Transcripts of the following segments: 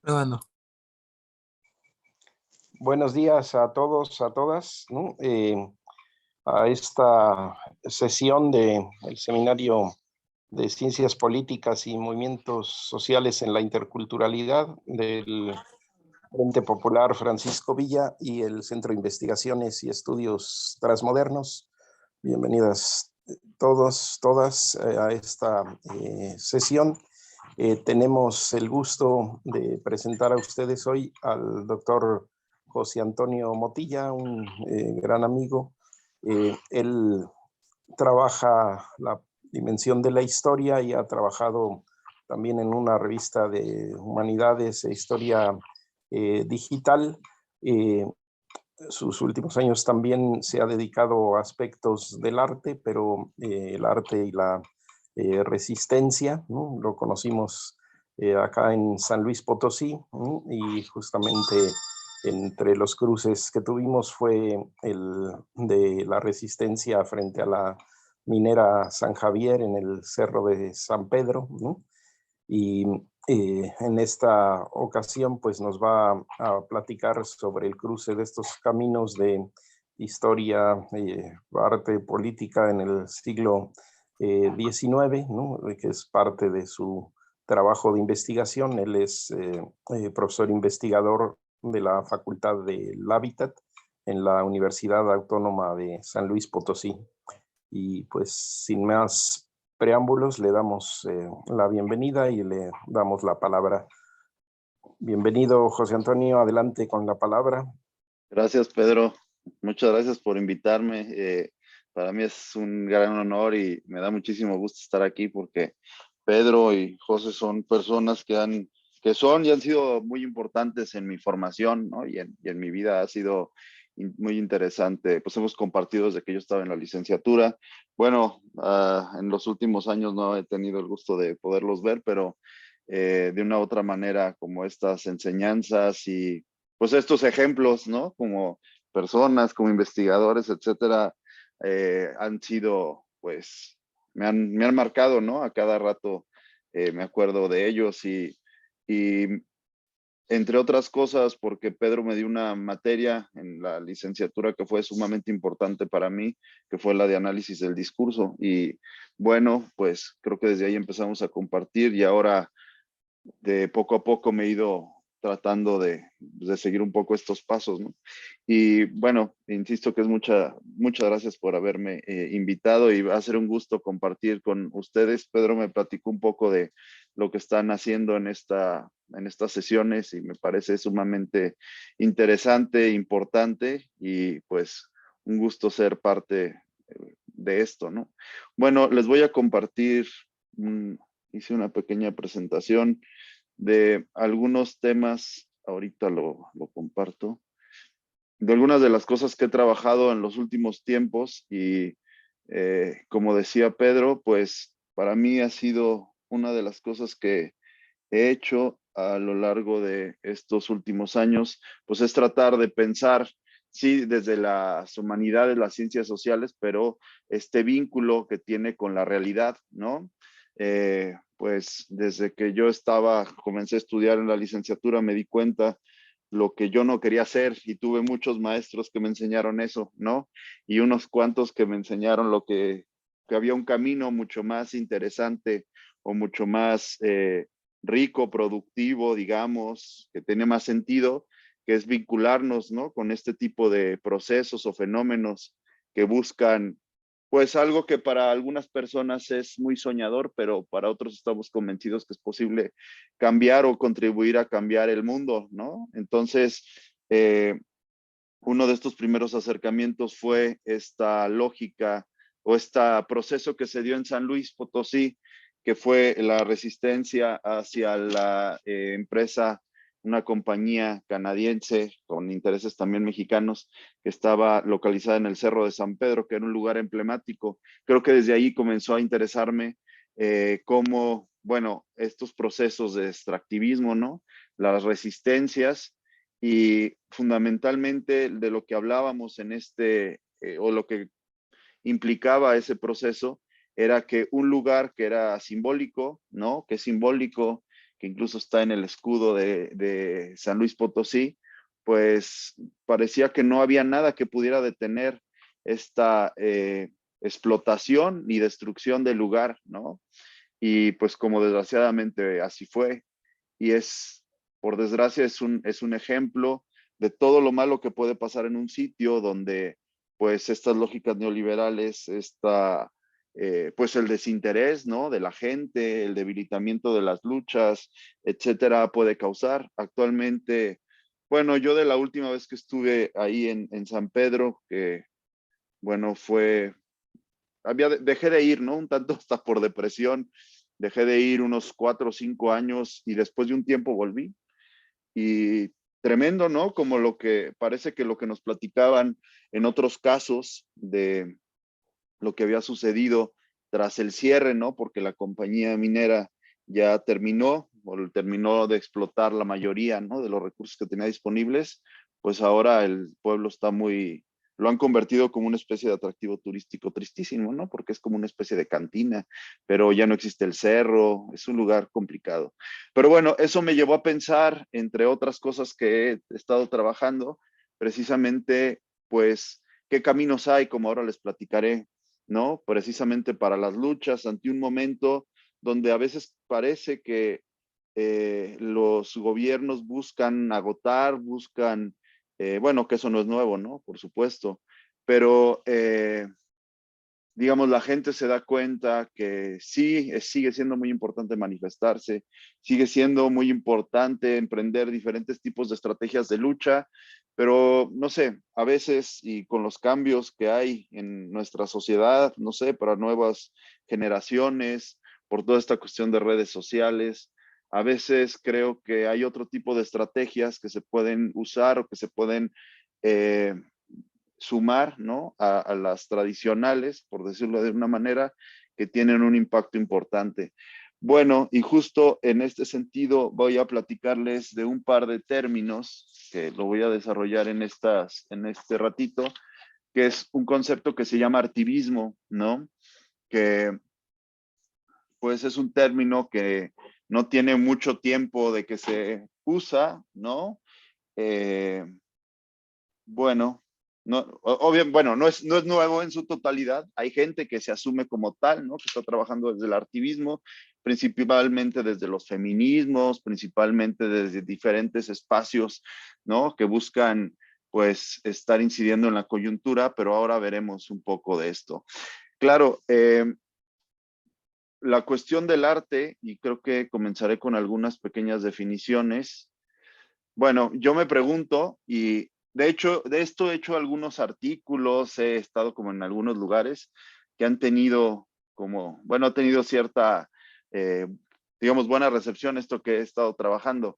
Grabando. Buenos días a todos, a todas, ¿no? A esta sesión del Seminario de Ciencias Políticas y Movimientos Sociales en la Interculturalidad del Frente Popular Francisco Villa y el Centro de Investigaciones y Estudios Transmodernos. Bienvenidas todos, todas a esta sesión. Tenemos el gusto de presentar a ustedes hoy al doctor José Antonio Motilla, un gran amigo. Él trabaja la dimensión de la historia y ha trabajado también en una revista de humanidades e historia digital. Sus últimos años también se ha dedicado a aspectos del arte, pero el arte y la resistencia, ¿no? Lo conocimos acá en San Luis Potosí, ¿no? Y justamente entre los cruces que tuvimos fue el de la resistencia frente a la minera San Javier en el Cerro de San Pedro, ¿no? Y en esta ocasión pues nos va a platicar sobre el cruce de estos caminos de historia, arte, política en el siglo XIX, ¿no? Que es parte de su trabajo de investigación. Él es profesor investigador de la Facultad del Hábitat en la Universidad Autónoma de San Luis Potosí. Y pues sin más preámbulos, le damos la bienvenida y le damos la palabra. Bienvenido, José Antonio, adelante con la palabra. Gracias, Pedro. Muchas gracias por invitarme. Para mí es un gran honor y me da muchísimo gusto estar aquí porque Pedro y José son personas que son y han sido muy importantes en mi formación, ¿no? Y en mi vida ha sido muy interesante. Pues hemos compartido desde que yo estaba en la licenciatura. Bueno, en los últimos años no he tenido el gusto de poderlos ver, pero de una u otra manera, como estas enseñanzas y pues estos ejemplos, ¿no? Como personas, como investigadores, etcétera, han sido, pues, me han marcado, ¿no? A cada rato me acuerdo de ellos y entre otras cosas, porque Pedro me dio una materia en la licenciatura que fue sumamente importante para mí, que fue la de análisis del discurso. Y bueno, pues creo que desde ahí empezamos a compartir y ahora de poco a poco me he ido tratando de seguir un poco estos pasos, ¿no? Y bueno, insisto que es muchas gracias por haberme invitado y va a ser un gusto compartir con ustedes. Pedro me platicó un poco de lo que están haciendo en estas sesiones y me parece sumamente interesante, importante y pues un gusto ser parte de esto, ¿no? Bueno, les voy a compartir, hice una pequeña presentación de algunos temas, ahorita lo comparto, de algunas de las cosas que he trabajado en los últimos tiempos y como decía Pedro, pues para mí ha sido una de las cosas que he hecho a lo largo de estos últimos años, pues es tratar de pensar, sí, desde las humanidades, las ciencias sociales, pero este vínculo que tiene con la realidad, ¿no? Pues desde que yo comencé a estudiar en la licenciatura, me di cuenta lo que yo no quería hacer y tuve muchos maestros que me enseñaron eso, ¿no? Y unos cuantos que me enseñaron que había un camino mucho más interesante o mucho más rico, productivo, digamos, que tiene más sentido, que es vincularnos, ¿no? Con este tipo de procesos o fenómenos que buscan pues algo que para algunas personas es muy soñador, pero para otros estamos convencidos que es posible cambiar o contribuir a cambiar el mundo, ¿no? Entonces, uno de estos primeros acercamientos fue esta lógica o este proceso que se dio en San Luis Potosí, que fue la resistencia hacia la empresa, una compañía canadiense con intereses también mexicanos, que estaba localizada en el Cerro de San Pedro, que era un lugar emblemático. Creo que desde ahí comenzó a interesarme cómo, bueno, estos procesos de extractivismo, ¿no? Las resistencias y fundamentalmente de lo que hablábamos en o lo que implicaba ese proceso, era que un lugar que era simbólico, ¿no? Que es simbólico, que incluso está en el escudo de San Luis Potosí, pues parecía que no había nada que pudiera detener esta explotación y destrucción del lugar, ¿no? Y pues como desgraciadamente así fue, y por desgracia, es un ejemplo de todo lo malo que puede pasar en un sitio donde pues estas lógicas neoliberales, pues el desinterés, ¿no? De la gente, el debilitamiento de las luchas, etcétera, puede causar. Actualmente, bueno, yo de la última vez que estuve ahí en San Pedro, que bueno, dejé de ir, ¿no? Un tanto hasta por depresión, dejé de ir unos 4 o 5 años y después de un tiempo volví. Y tremendo, ¿no? Como parece que lo que nos platicaban en otros casos de lo que había sucedido tras el cierre, ¿no? Porque la compañía minera ya terminó o terminó de explotar la mayoría, ¿no? De los recursos que tenía disponibles, pues ahora el pueblo lo han convertido como una especie de atractivo turístico tristísimo, ¿no? Porque es como una especie de cantina, pero ya no existe el cerro, es un lugar complicado. Pero bueno, eso me llevó a pensar, entre otras cosas que he estado trabajando, precisamente, pues, qué caminos hay, como ahora les platicaré, ¿no? Precisamente para las luchas ante un momento donde a veces parece que los gobiernos buscan agotar, bueno, que eso no es nuevo, ¿no? Por supuesto, pero digamos, la gente se da cuenta que sí, sigue siendo muy importante manifestarse, sigue siendo muy importante emprender diferentes tipos de estrategias de lucha, pero no sé, a veces y con los cambios que hay en nuestra sociedad, no sé, para nuevas generaciones, por toda esta cuestión de redes sociales, a veces creo que hay otro tipo de estrategias que se pueden usar o que se pueden eh, sumar, ¿no? A las tradicionales, por decirlo de una manera, que tienen un impacto importante. Bueno, y justo en este sentido voy a platicarles de un par de términos que lo voy a desarrollar en este ratito, que es un concepto que se llama artivismo, ¿no? Que pues es un término que no tiene mucho tiempo de que se usa, ¿no? Eh, bueno, bueno, no es nuevo en su totalidad. Hay gente que se asume como tal, ¿no? Que está trabajando desde el activismo, principalmente desde los feminismos, principalmente desde diferentes espacios, ¿no? Que buscan, pues, estar incidiendo en la coyuntura, pero ahora veremos un poco de esto. Claro, la cuestión del arte, y creo que comenzaré con algunas pequeñas definiciones. Bueno, yo me pregunto, y de hecho, de esto he hecho algunos artículos, he estado como en algunos lugares que han tenido ha tenido cierta, eh, digamos, buena recepción esto que he estado trabajando.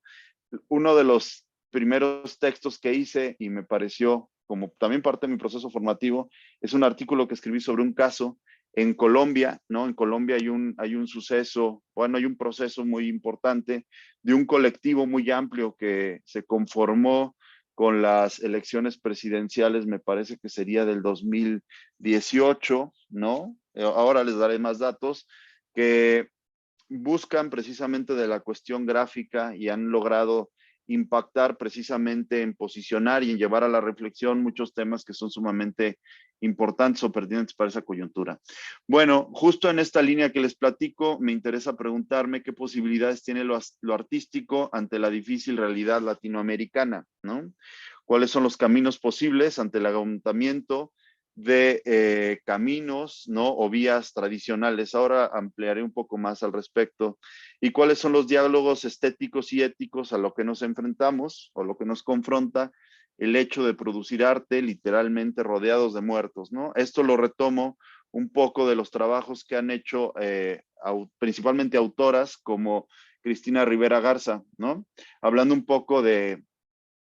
Uno de los primeros textos que hice y me pareció como también parte de mi proceso formativo es un artículo que escribí sobre un caso en Colombia, ¿no? En Colombia hay un suceso, bueno, hay un proceso muy importante de un colectivo muy amplio que se conformó con las elecciones presidenciales, me parece que sería del 2018, ¿no? Ahora les daré más datos, que buscan precisamente de la cuestión gráfica y han logrado impactar precisamente en posicionar y en llevar a la reflexión muchos temas que son sumamente importantes o pertinentes para esa coyuntura. Bueno, justo en esta línea que les platico, me interesa preguntarme qué posibilidades tiene lo artístico ante la difícil realidad latinoamericana, ¿no? ¿Cuáles son los caminos posibles ante el agotamiento de caminos, ¿no? O vías tradicionales? Ahora ampliaré un poco más al respecto. ¿Y cuáles son los diálogos estéticos y éticos a lo que nos enfrentamos o lo que nos confronta el hecho de producir arte literalmente rodeados de muertos, ¿no? Esto lo retomo un poco de los trabajos que han hecho principalmente autoras como Cristina Rivera Garza, ¿no? Hablando un poco de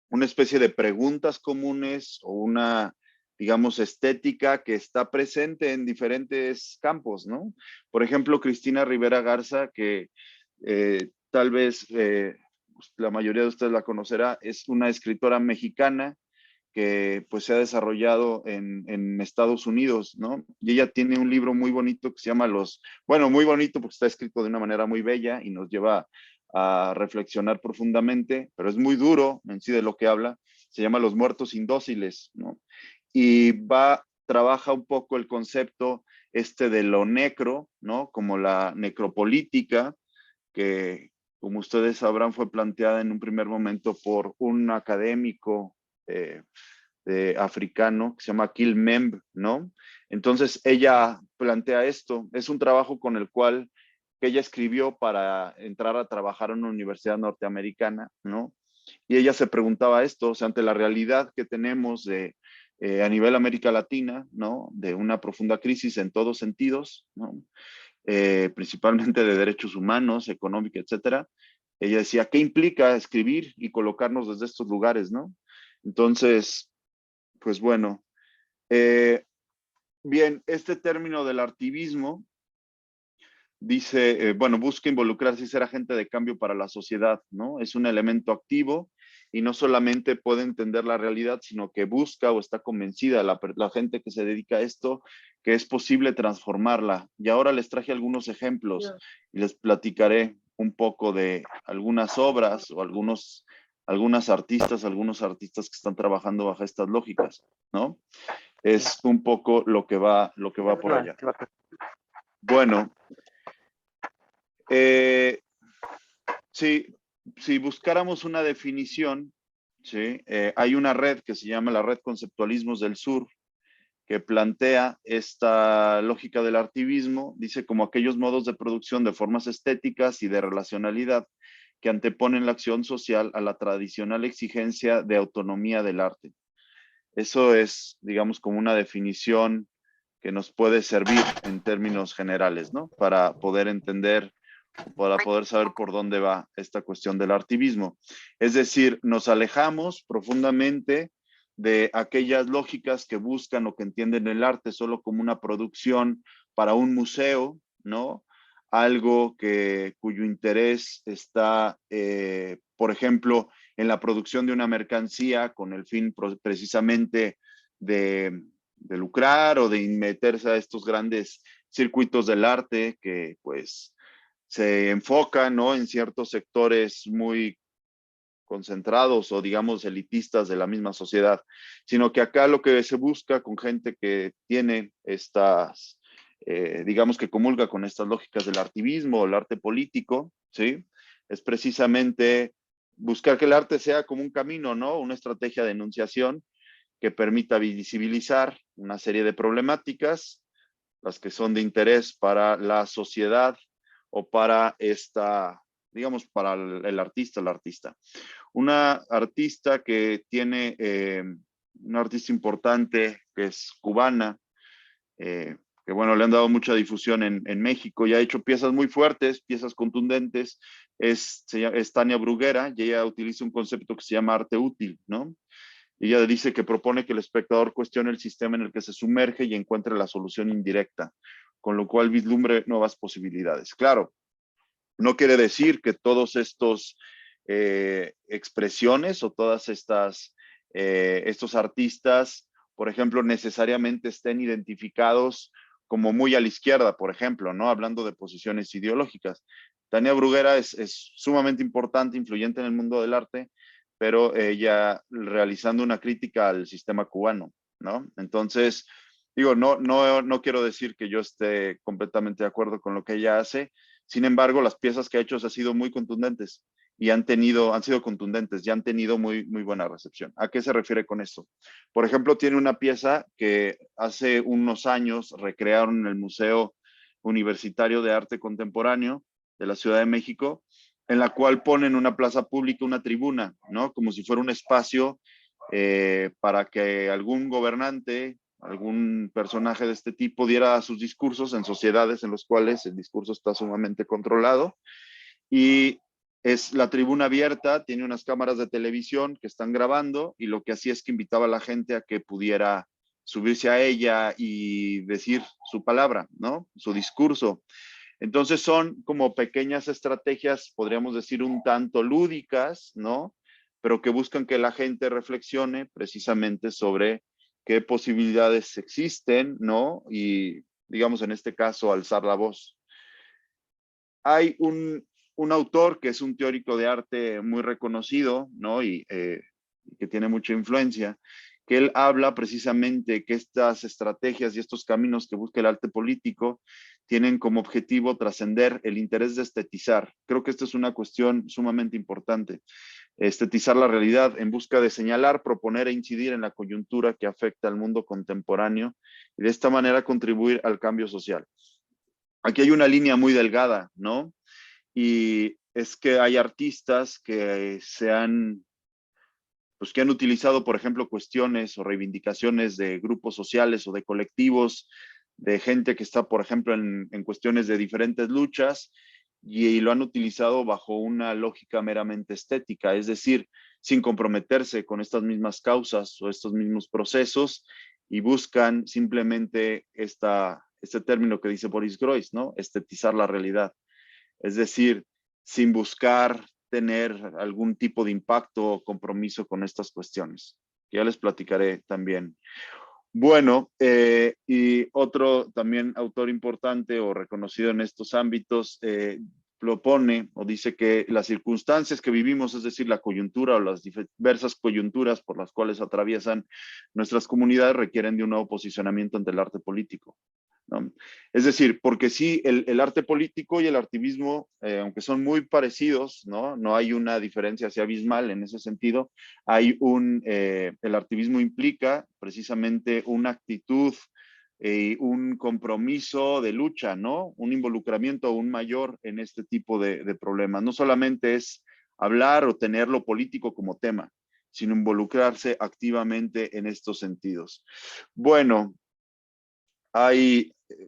una especie de preguntas comunes o una, digamos, estética que está presente en diferentes campos, ¿no? Por ejemplo, Cristina Rivera Garza, que tal vez la mayoría de ustedes la conocerá, es una escritora mexicana que pues se ha desarrollado en Estados Unidos, ¿no? Y ella tiene un libro muy bonito que se llama muy bonito porque está escrito de una manera muy bella y nos lleva a reflexionar profundamente, pero es muy duro en sí de lo que habla. Se llama Los muertos indóciles, ¿no? Y trabaja un poco el concepto de lo necro, ¿no? Como la necropolítica, que como ustedes sabrán fue planteada en un primer momento por un académico africano que se llama Kil Memb, ¿no? Entonces ella plantea esto, es un trabajo con el cual que ella escribió para entrar a trabajar en una universidad norteamericana, ¿no? Y ella se preguntaba esto, o sea, ante la realidad que tenemos a nivel América Latina, ¿no? De una profunda crisis en todos sentidos, ¿no? Principalmente de derechos humanos, económica, etcétera. Ella decía, ¿qué implica escribir y colocarnos desde estos lugares, no? Entonces, pues bueno, bien, este término del artivismo dice, bueno, busca involucrarse y ser agente de cambio para la sociedad, ¿no? Es un elemento activo y no solamente puede entender la realidad, sino que busca o está convencida la gente que se dedica a esto, que es posible transformarla. Y ahora les traje algunos ejemplos y les platicaré un poco de algunas obras o algunos algunos artistas que están trabajando bajo estas lógicas, ¿no? Es un poco lo que va por allá. Bueno, si buscáramos una definición, ¿sí? Hay una red que se llama la Red Conceptualismos del Sur, que plantea esta lógica del artivismo, dice como aquellos modos de producción de formas estéticas y de relacionalidad que anteponen la acción social a la tradicional exigencia de autonomía del arte. Eso es, digamos, como una definición que nos puede servir en términos generales, ¿no? Para poder entender, para poder saber por dónde va esta cuestión del artivismo. Es decir, nos alejamos profundamente de aquellas lógicas que buscan o que entienden el arte solo como una producción para un museo, ¿no? Algo cuyo interés está, por ejemplo, en la producción de una mercancía con el fin precisamente de lucrar o de meterse a estos grandes circuitos del arte que pues se enfocan, ¿no? En ciertos sectores muy concentrados o digamos elitistas de la misma sociedad, sino que acá lo que se busca con gente que tiene estas, digamos que comulga con estas lógicas del artivismo o el arte político, ¿sí? Es precisamente buscar que el arte sea como un camino, ¿no? Una estrategia de enunciación que permita visibilizar una serie de problemáticas, las que son de interés para la sociedad o para digamos, para el artista, la artista. Una artista que tiene, una artista importante que es cubana, que bueno, le han dado mucha difusión en México y ha hecho piezas muy fuertes, piezas contundentes, es Tania Bruguera y ella utiliza un concepto que se llama arte útil, ¿no? Y ella dice que propone que el espectador cuestione el sistema en el que se sumerge y encuentre la solución indirecta, con lo cual vislumbre nuevas posibilidades. Claro, no quiere decir que todos estos expresiones o todas estos artistas, por ejemplo, necesariamente estén identificados como muy a la izquierda, por ejemplo, ¿no? Hablando de posiciones ideológicas. Tania Bruguera es sumamente importante, influyente en el mundo del arte, pero ella realizando una crítica al sistema cubano, ¿no? Entonces, digo, no quiero decir que yo esté completamente de acuerdo con lo que ella hace. Sin embargo, las piezas que ha hecho han sido muy contundentes y han sido contundentes y han tenido muy, muy buena recepción. ¿A qué se refiere con esto? Por ejemplo, tiene una pieza que hace unos años recrearon en el Museo Universitario de Arte Contemporáneo de la Ciudad de México, en la cual ponen una plaza pública, una tribuna, ¿no? Como si fuera un espacio para que algún gobernante, algún personaje de este tipo diera sus discursos en sociedades en las cuales el discurso está sumamente controlado. Y es la tribuna abierta, tiene unas cámaras de televisión que están grabando y lo que hacía es que invitaba a la gente a que pudiera subirse a ella y decir su palabra, ¿no? Su discurso. Entonces son como pequeñas estrategias, podríamos decir un tanto lúdicas, ¿no? Pero que buscan que la gente reflexione precisamente sobre qué posibilidades existen, ¿no? Y digamos en este caso alzar la voz. Hay un autor que es un teórico de arte muy reconocido, ¿no? Y que tiene mucha influencia, que él habla precisamente que estas estrategias y estos caminos que busca el arte político tienen como objetivo trascender el interés de estetizar. Creo que esta es una cuestión sumamente importante. Estetizar la realidad en busca de señalar, proponer e incidir en la coyuntura que afecta al mundo contemporáneo y de esta manera contribuir al cambio social. Aquí hay una línea muy delgada, ¿no? Y es que hay artistas que pues que han utilizado, por ejemplo, cuestiones o reivindicaciones de grupos sociales o de colectivos, de gente que está, por ejemplo, en cuestiones de diferentes luchas, y lo han utilizado bajo una lógica meramente estética, es decir, sin comprometerse con estas mismas causas o estos mismos procesos, y buscan simplemente este término que dice Boris Groys, ¿no? Estetizar la realidad. Es decir, sin buscar tener algún tipo de impacto o compromiso con estas cuestiones. Ya les platicaré también. Bueno, y otro también autor importante o reconocido en estos ámbitos propone o dice que las circunstancias que vivimos, es decir, la coyuntura o las diversas coyunturas por las cuales atraviesan nuestras comunidades requieren de un nuevo posicionamiento ante el arte político, ¿no? Es decir, porque sí, el arte político y el activismo, aunque son muy parecidos, ¿no? No hay una diferencia así abismal en ese sentido. El activismo implica precisamente una actitud y un compromiso de lucha, ¿no? Un involucramiento aún mayor en este tipo de problemas. No solamente es hablar o tener lo político como tema, sino involucrarse activamente en estos sentidos. Bueno,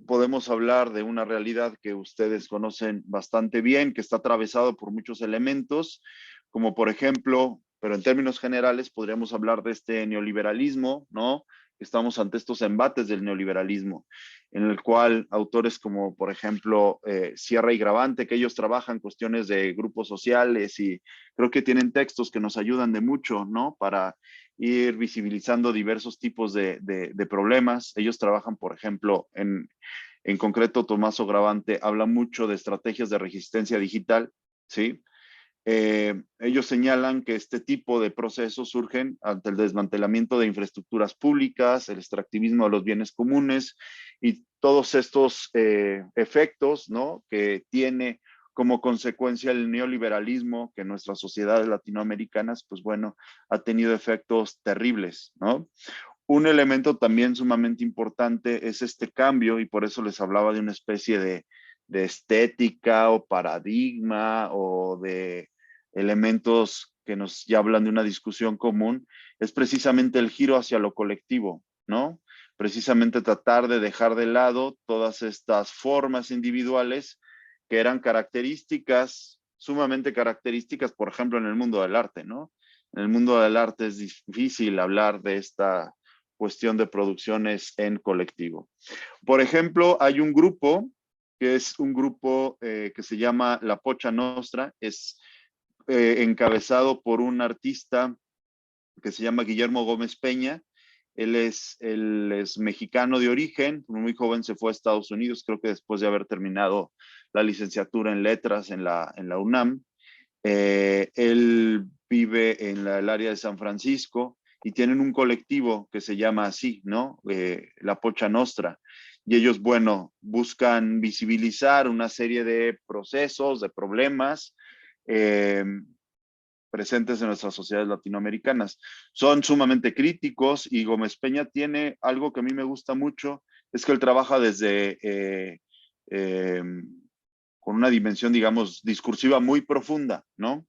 podemos hablar de una realidad que ustedes conocen bastante bien, que está atravesado por muchos elementos, como por ejemplo, pero en términos generales, podríamos hablar de este neoliberalismo, ¿no? Estamos ante estos embates del neoliberalismo, en el cual autores como, por ejemplo, Sierra y Gravante, que ellos trabajan cuestiones de grupos sociales y creo que tienen textos que nos ayudan de mucho, ¿no? Para ir visibilizando diversos tipos de problemas. Ellos trabajan, por ejemplo, en concreto, Tommaso Gravante habla mucho de estrategias de resistencia digital, ¿sí? Ellos señalan que este tipo de procesos surgen ante el desmantelamiento de infraestructuras públicas, el extractivismo de los bienes comunes y todos estos efectos, ¿no? Que tiene como consecuencia el neoliberalismo que en nuestras sociedades latinoamericanas, pues bueno, ha tenido efectos terribles, ¿no? Un elemento también sumamente importante es este cambio, y por eso les hablaba de una especie de estética o paradigma o de elementos que nos ya hablan de una discusión común, es precisamente el giro hacia lo colectivo, ¿no? Precisamente tratar de dejar de lado todas estas formas individuales que eran características, sumamente características, por ejemplo, en el mundo del arte, ¿no? En el mundo del arte es difícil hablar de esta cuestión de producciones en colectivo. Por ejemplo, hay un grupo que es un grupo que se llama La Pocha Nostra, es encabezado por un artista que se llama Guillermo Gómez Peña. Él es mexicano de origen, muy joven se fue a Estados Unidos, creo que después de haber terminado la licenciatura en letras en la UNAM. Él vive en el área de San Francisco y tienen un colectivo que se llama así, ¿no? La Pocha Nostra. Y ellos, bueno, buscan visibilizar una serie de procesos, de problemas presentes en nuestras sociedades latinoamericanas. Son sumamente críticos y Gómez Peña tiene algo que a mí me gusta mucho, es que él trabaja desde con una dimensión, digamos, discursiva muy profunda, ¿no?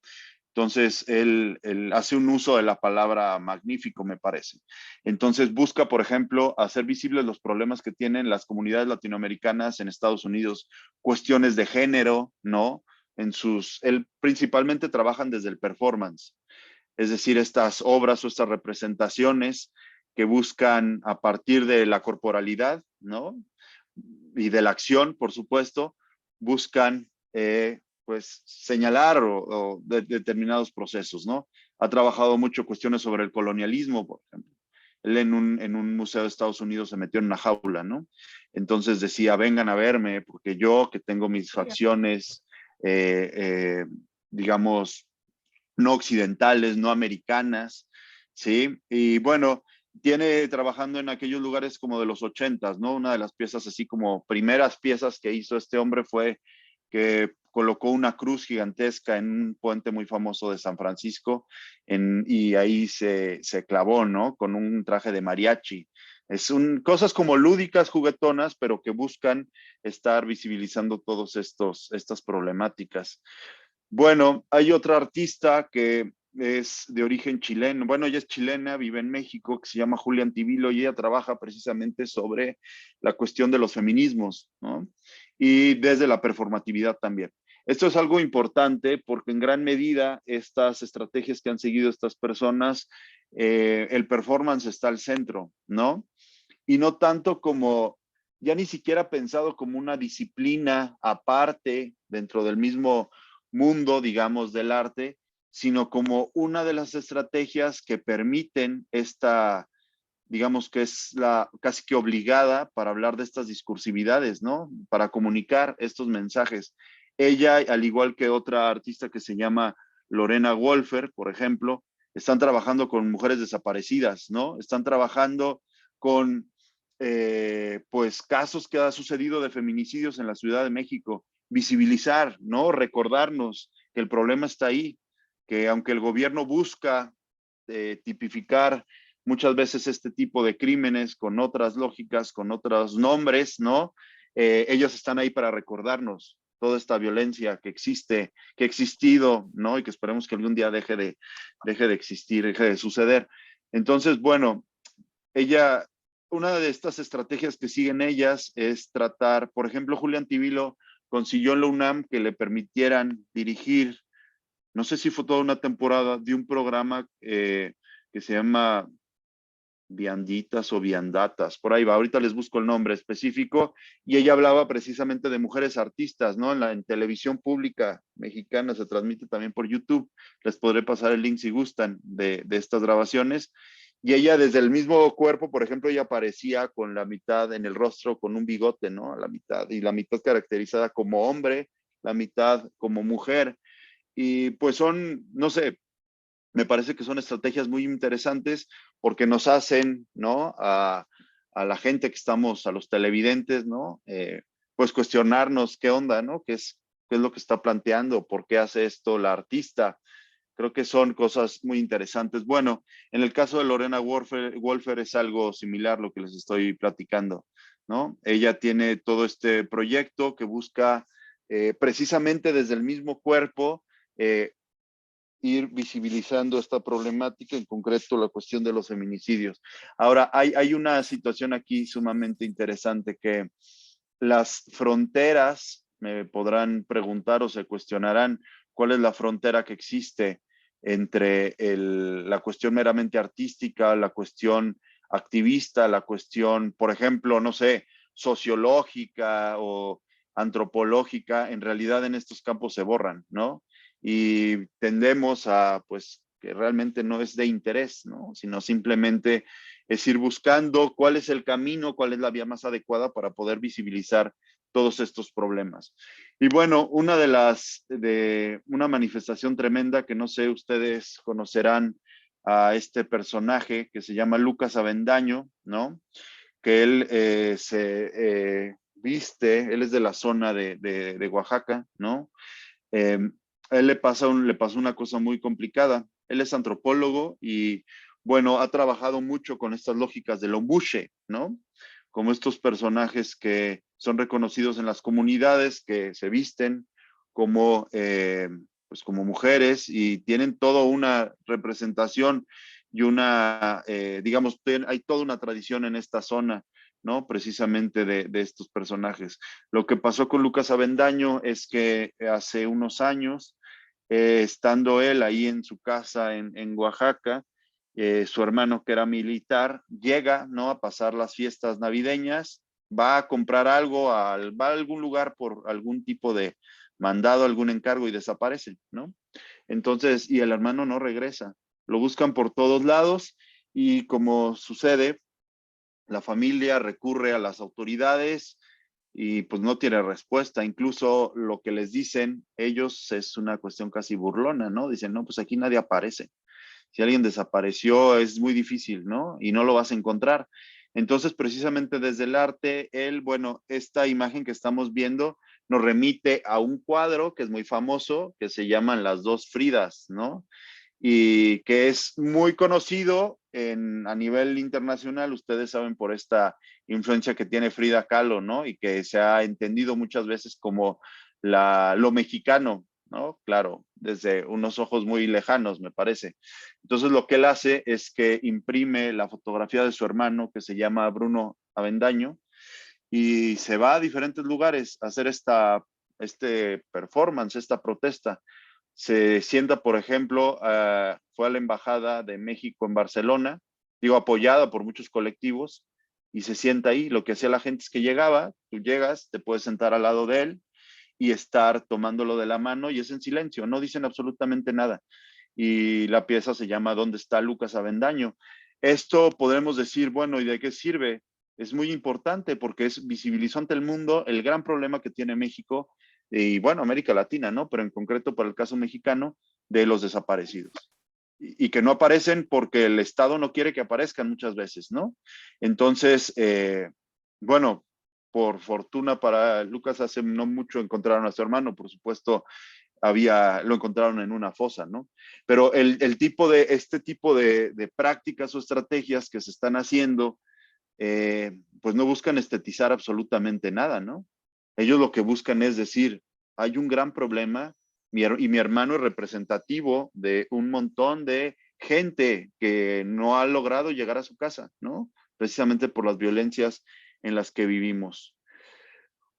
Entonces, él hace un uso de la palabra magnífico, me parece. Entonces, busca, por ejemplo, hacer visibles los problemas que tienen las comunidades latinoamericanas en Estados Unidos, cuestiones de género, ¿no? Él principalmente trabajan desde el performance, es decir, estas obras o estas representaciones que buscan a partir de la corporalidad, ¿no? Y de la acción, por supuesto, buscan pues señalar determinados procesos, ¿no? Ha trabajado mucho cuestiones sobre el colonialismo, por ejemplo. Él en un museo de Estados Unidos se metió en una jaula, ¿no? Entonces decía, vengan a verme, porque yo que tengo mis facciones digamos, no occidentales, no americanas, ¿sí? Y bueno, tiene trabajando en aquellos lugares como de los 80s, ¿no? Una de las piezas así como primeras piezas que hizo este hombre fue que colocó una cruz gigantesca en un puente muy famoso de San Francisco y ahí se clavó, ¿no? Con un traje de mariachi. Cosas como lúdicas, juguetonas, pero que buscan estar visibilizando todas estas problemáticas. Bueno, hay otra artista que es de origen chileno. Bueno, ella es chilena, vive en México, que se llama Julia Antivilo y ella trabaja precisamente sobre la cuestión de los feminismos, ¿no? Y desde la performatividad también. Esto es algo importante porque en gran medida estas estrategias que han seguido estas personas, el performance está al centro, ¿no? Y no tanto como, ya ni siquiera pensado como una disciplina aparte dentro del mismo mundo, digamos, del arte, sino como una de las estrategias que permiten esta, digamos que es la casi que obligada para hablar de estas discursividades, ¿no? Para comunicar estos mensajes. Ella, al igual que otra artista que se llama Lorena Wolfer, por ejemplo, están trabajando con mujeres desaparecidas, ¿no? Están trabajando con, pues, casos que ha sucedido de feminicidios en la Ciudad de México, visibilizar, ¿no? Recordarnos que el problema está ahí, que aunque el gobierno busca tipificar muchas veces este tipo de crímenes con otras lógicas, con otros nombres, ¿no? Ellos están ahí para recordarnos toda esta violencia que existe, que ha existido, ¿no? Y que esperemos que algún día deje de existir, deje de suceder. Entonces, bueno, una de estas estrategias que siguen ellas es tratar, por ejemplo, Julián Tibilo consiguió en la UNAM que le permitieran dirigir, no sé si fue toda una temporada, de un programa que se llama Vianditas o Viandatas, por ahí va, ahorita les busco el nombre específico, y ella hablaba precisamente de mujeres artistas, ¿no? En televisión pública mexicana se transmite también por YouTube, les podré pasar el link si gustan de estas grabaciones, y ella desde el mismo cuerpo, por ejemplo, ella aparecía con la mitad en el rostro, con un bigote, ¿no? A la mitad, y la mitad caracterizada como hombre, la mitad como mujer, y pues son, no sé, me parece que son estrategias muy interesantes porque nos hacen, ¿no? A la gente que estamos, a los televidentes, ¿no? Pues cuestionarnos qué onda, ¿no? Qué es lo que está planteando? ¿Por qué hace esto la artista? Creo que son cosas muy interesantes. Bueno, en el caso de Lorena Wolfer es algo similar lo que les estoy platicando, ¿no? Ella tiene todo este proyecto que busca precisamente desde el mismo cuerpo ir visibilizando esta problemática, en concreto la cuestión de los feminicidios. Ahora, hay una situación aquí sumamente interesante que las fronteras, me podrán preguntar o se cuestionarán cuál es la frontera que existe entre la cuestión meramente artística, la cuestión activista, la cuestión, por ejemplo, no sé, sociológica o antropológica, en realidad en estos campos se borran, ¿no? Y tendemos a, pues, que realmente no es de interés, ¿no? Sino simplemente es ir buscando cuál es el camino, cuál es la vía más adecuada para poder visibilizar todos estos problemas. Y bueno, una manifestación tremenda que no sé, ustedes conocerán a este personaje que se llama Lucas Avendaño, ¿no? Que él se viste, él es de la zona de Oaxaca, ¿no? Eh, a él le pasó una cosa muy complicada. Él es antropólogo y, bueno, ha trabajado mucho con estas lógicas del embushe, ¿no? Como estos personajes que son reconocidos en las comunidades, que se visten como, pues como mujeres y tienen toda una representación y digamos, hay toda una tradición en esta zona, ¿no? Precisamente de estos personajes. Lo que pasó con Lucas Avendaño es que hace unos años, estando él ahí en su casa en Oaxaca, su hermano que era militar llega, ¿no? A pasar las fiestas navideñas, va a comprar algo, va a algún lugar por algún tipo de mandado, algún encargo y desaparece, ¿no? Entonces, y el hermano no regresa. Lo buscan por todos lados y como sucede, la familia recurre a las autoridades y pues no tiene respuesta. Incluso lo que les dicen ellos es una cuestión casi burlona, ¿no? Dicen, no, pues aquí nadie aparece. Si alguien desapareció es muy difícil, ¿no? Y no lo vas a encontrar. Entonces, precisamente desde el arte, bueno, esta imagen que estamos viendo nos remite a un cuadro que es muy famoso, que se llaman Las dos Fridas, ¿no? Y que es muy conocido a nivel internacional. Ustedes saben por esta influencia que tiene Frida Kahlo, ¿no? Y que se ha entendido muchas veces como lo mexicano, ¿no? Claro, desde unos ojos muy lejanos, me parece. Entonces lo que él hace es que imprime la fotografía de su hermano, que se llama Bruno Avendaño, y se va a diferentes lugares a hacer este performance, esta protesta. Se sienta, por ejemplo, fue a la Embajada de México en Barcelona, digo, apoyada por muchos colectivos, y se sienta ahí. Lo que hacía la gente es que llegaba, tú llegas, te puedes sentar al lado de él y estar tomándolo de la mano, y es en silencio, no dicen absolutamente nada. Y la pieza se llama ¿Dónde está Lucas Avendaño? Esto podremos decir, bueno, ¿y de qué sirve? Es muy importante porque visibilizó ante el mundo el gran problema que tiene México y, bueno, América Latina, ¿no? Pero en concreto para el caso mexicano, de los desaparecidos. Y que no aparecen porque el Estado no quiere que aparezcan muchas veces, ¿no? Entonces, bueno, por fortuna para Lucas, hace no mucho encontraron a su hermano, por supuesto, lo encontraron en una fosa, ¿no? Pero este tipo de prácticas o estrategias que se están haciendo, pues no buscan estetizar absolutamente nada, ¿no? Ellos lo que buscan es decir, hay un gran problema y mi hermano es representativo de un montón de gente que no ha logrado llegar a su casa, ¿no? Precisamente por las violencias en las que vivimos.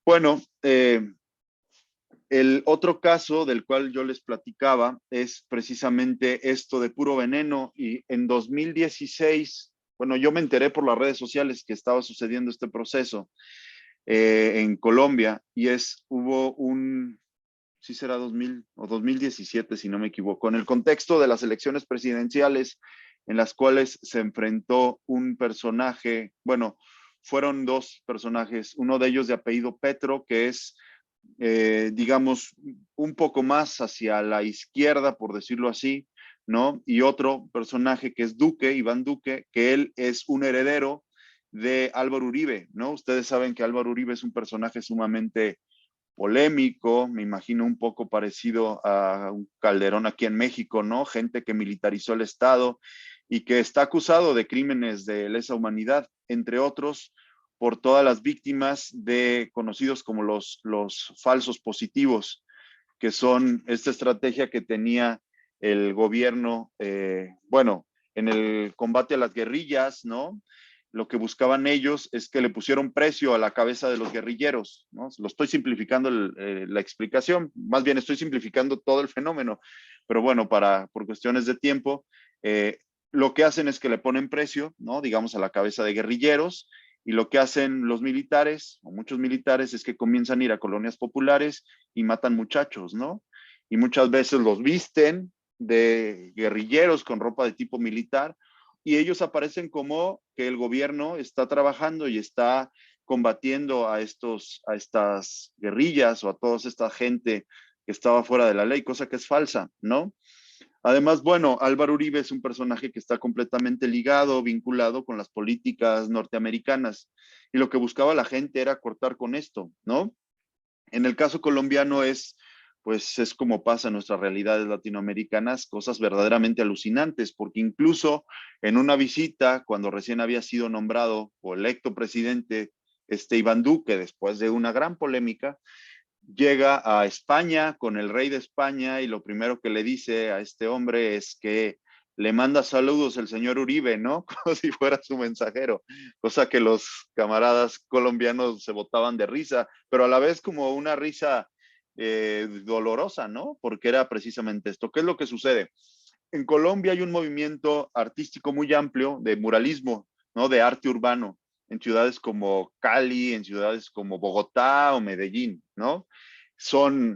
Bueno, el otro caso del cual yo les platicaba es precisamente esto de Puro Veneno, y en 2016, bueno, yo me enteré por las redes sociales que estaba sucediendo este proceso en Colombia, y hubo sí será 2000 o 2017 si no me equivoco, en el contexto de las elecciones presidenciales en las cuales se enfrentó un personaje, bueno, fueron dos personajes, uno de ellos de apellido Petro, que es digamos, un poco más hacia la izquierda, por decirlo así, ¿no? Y otro personaje que es Duque, Iván Duque, que él es un heredero de Álvaro Uribe, ¿no? Ustedes saben que Álvaro Uribe es un personaje sumamente polémico, me imagino un poco parecido a un Calderón aquí en México, ¿no? Gente que militarizó el Estado y que está acusado de crímenes de lesa humanidad, entre otros, por todas las víctimas de conocidos como los falsos positivos, que son esta estrategia que tenía el gobierno, bueno, en el combate a las guerrillas, ¿no? Lo que buscaban ellos es que le pusieron precio a la cabeza de los guerrilleros, ¿no? Lo estoy simplificando la explicación, más bien estoy simplificando todo el fenómeno, pero bueno, por cuestiones de tiempo, lo que hacen es que le ponen precio, ¿no? Digamos a la cabeza de guerrilleros, y lo que hacen los militares, o muchos militares, es que comienzan a ir a colonias populares y matan muchachos, ¿no? Y muchas veces los visten de guerrilleros con ropa de tipo militar, y ellos aparecen como que el gobierno está trabajando y está combatiendo a estas guerrillas o a toda esta gente que estaba fuera de la ley, cosa que es falsa, ¿no? Además, bueno, Álvaro Uribe es un personaje que está completamente ligado, vinculado con las políticas norteamericanas, y lo que buscaba la gente era cortar con esto, ¿no? En el caso colombiano pues es como pasa en nuestras realidades latinoamericanas, cosas verdaderamente alucinantes, porque incluso en una visita, cuando recién había sido nombrado o electo presidente, Iván Duque, después de una gran polémica, llega a España con el rey de España, y lo primero que le dice a este hombre es que le manda saludos el señor Uribe, ¿no? Como si fuera su mensajero, cosa que los camaradas colombianos se botaban de risa, pero a la vez como una risa dolorosa, ¿no? Porque era precisamente esto. ¿Qué es lo que sucede? En Colombia hay un movimiento artístico muy amplio de muralismo, ¿no? De arte urbano, en ciudades como Cali, en ciudades como Bogotá o Medellín, ¿no?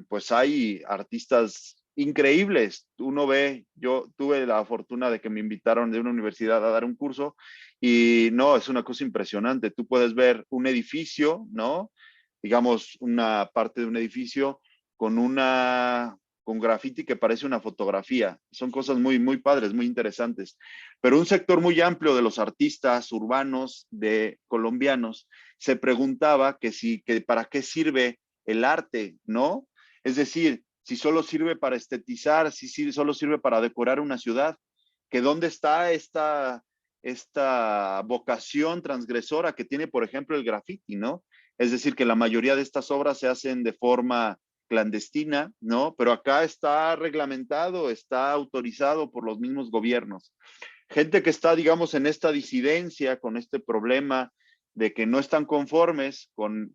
Pues hay artistas increíbles. Uno ve, yo tuve la fortuna de que me invitaron de una universidad a dar un curso, y no, es una cosa impresionante. Tú puedes ver un edificio, ¿no? digamos, una parte de un edificio con graffiti que parece una fotografía. Son cosas muy, muy padres, muy interesantes. Pero un sector muy amplio de los artistas urbanos colombianos se preguntaba que para qué sirve el arte, ¿no? Es decir, si solo sirve para estetizar, si solo sirve para decorar una ciudad, que dónde está esta vocación transgresora que tiene, por ejemplo, el graffiti, ¿no? Es decir, que la mayoría de estas obras se hacen de forma clandestina, ¿no? Pero acá está reglamentado, está autorizado por los mismos gobiernos. Gente que está, digamos, en esta disidencia, con este problema de que no están conformes con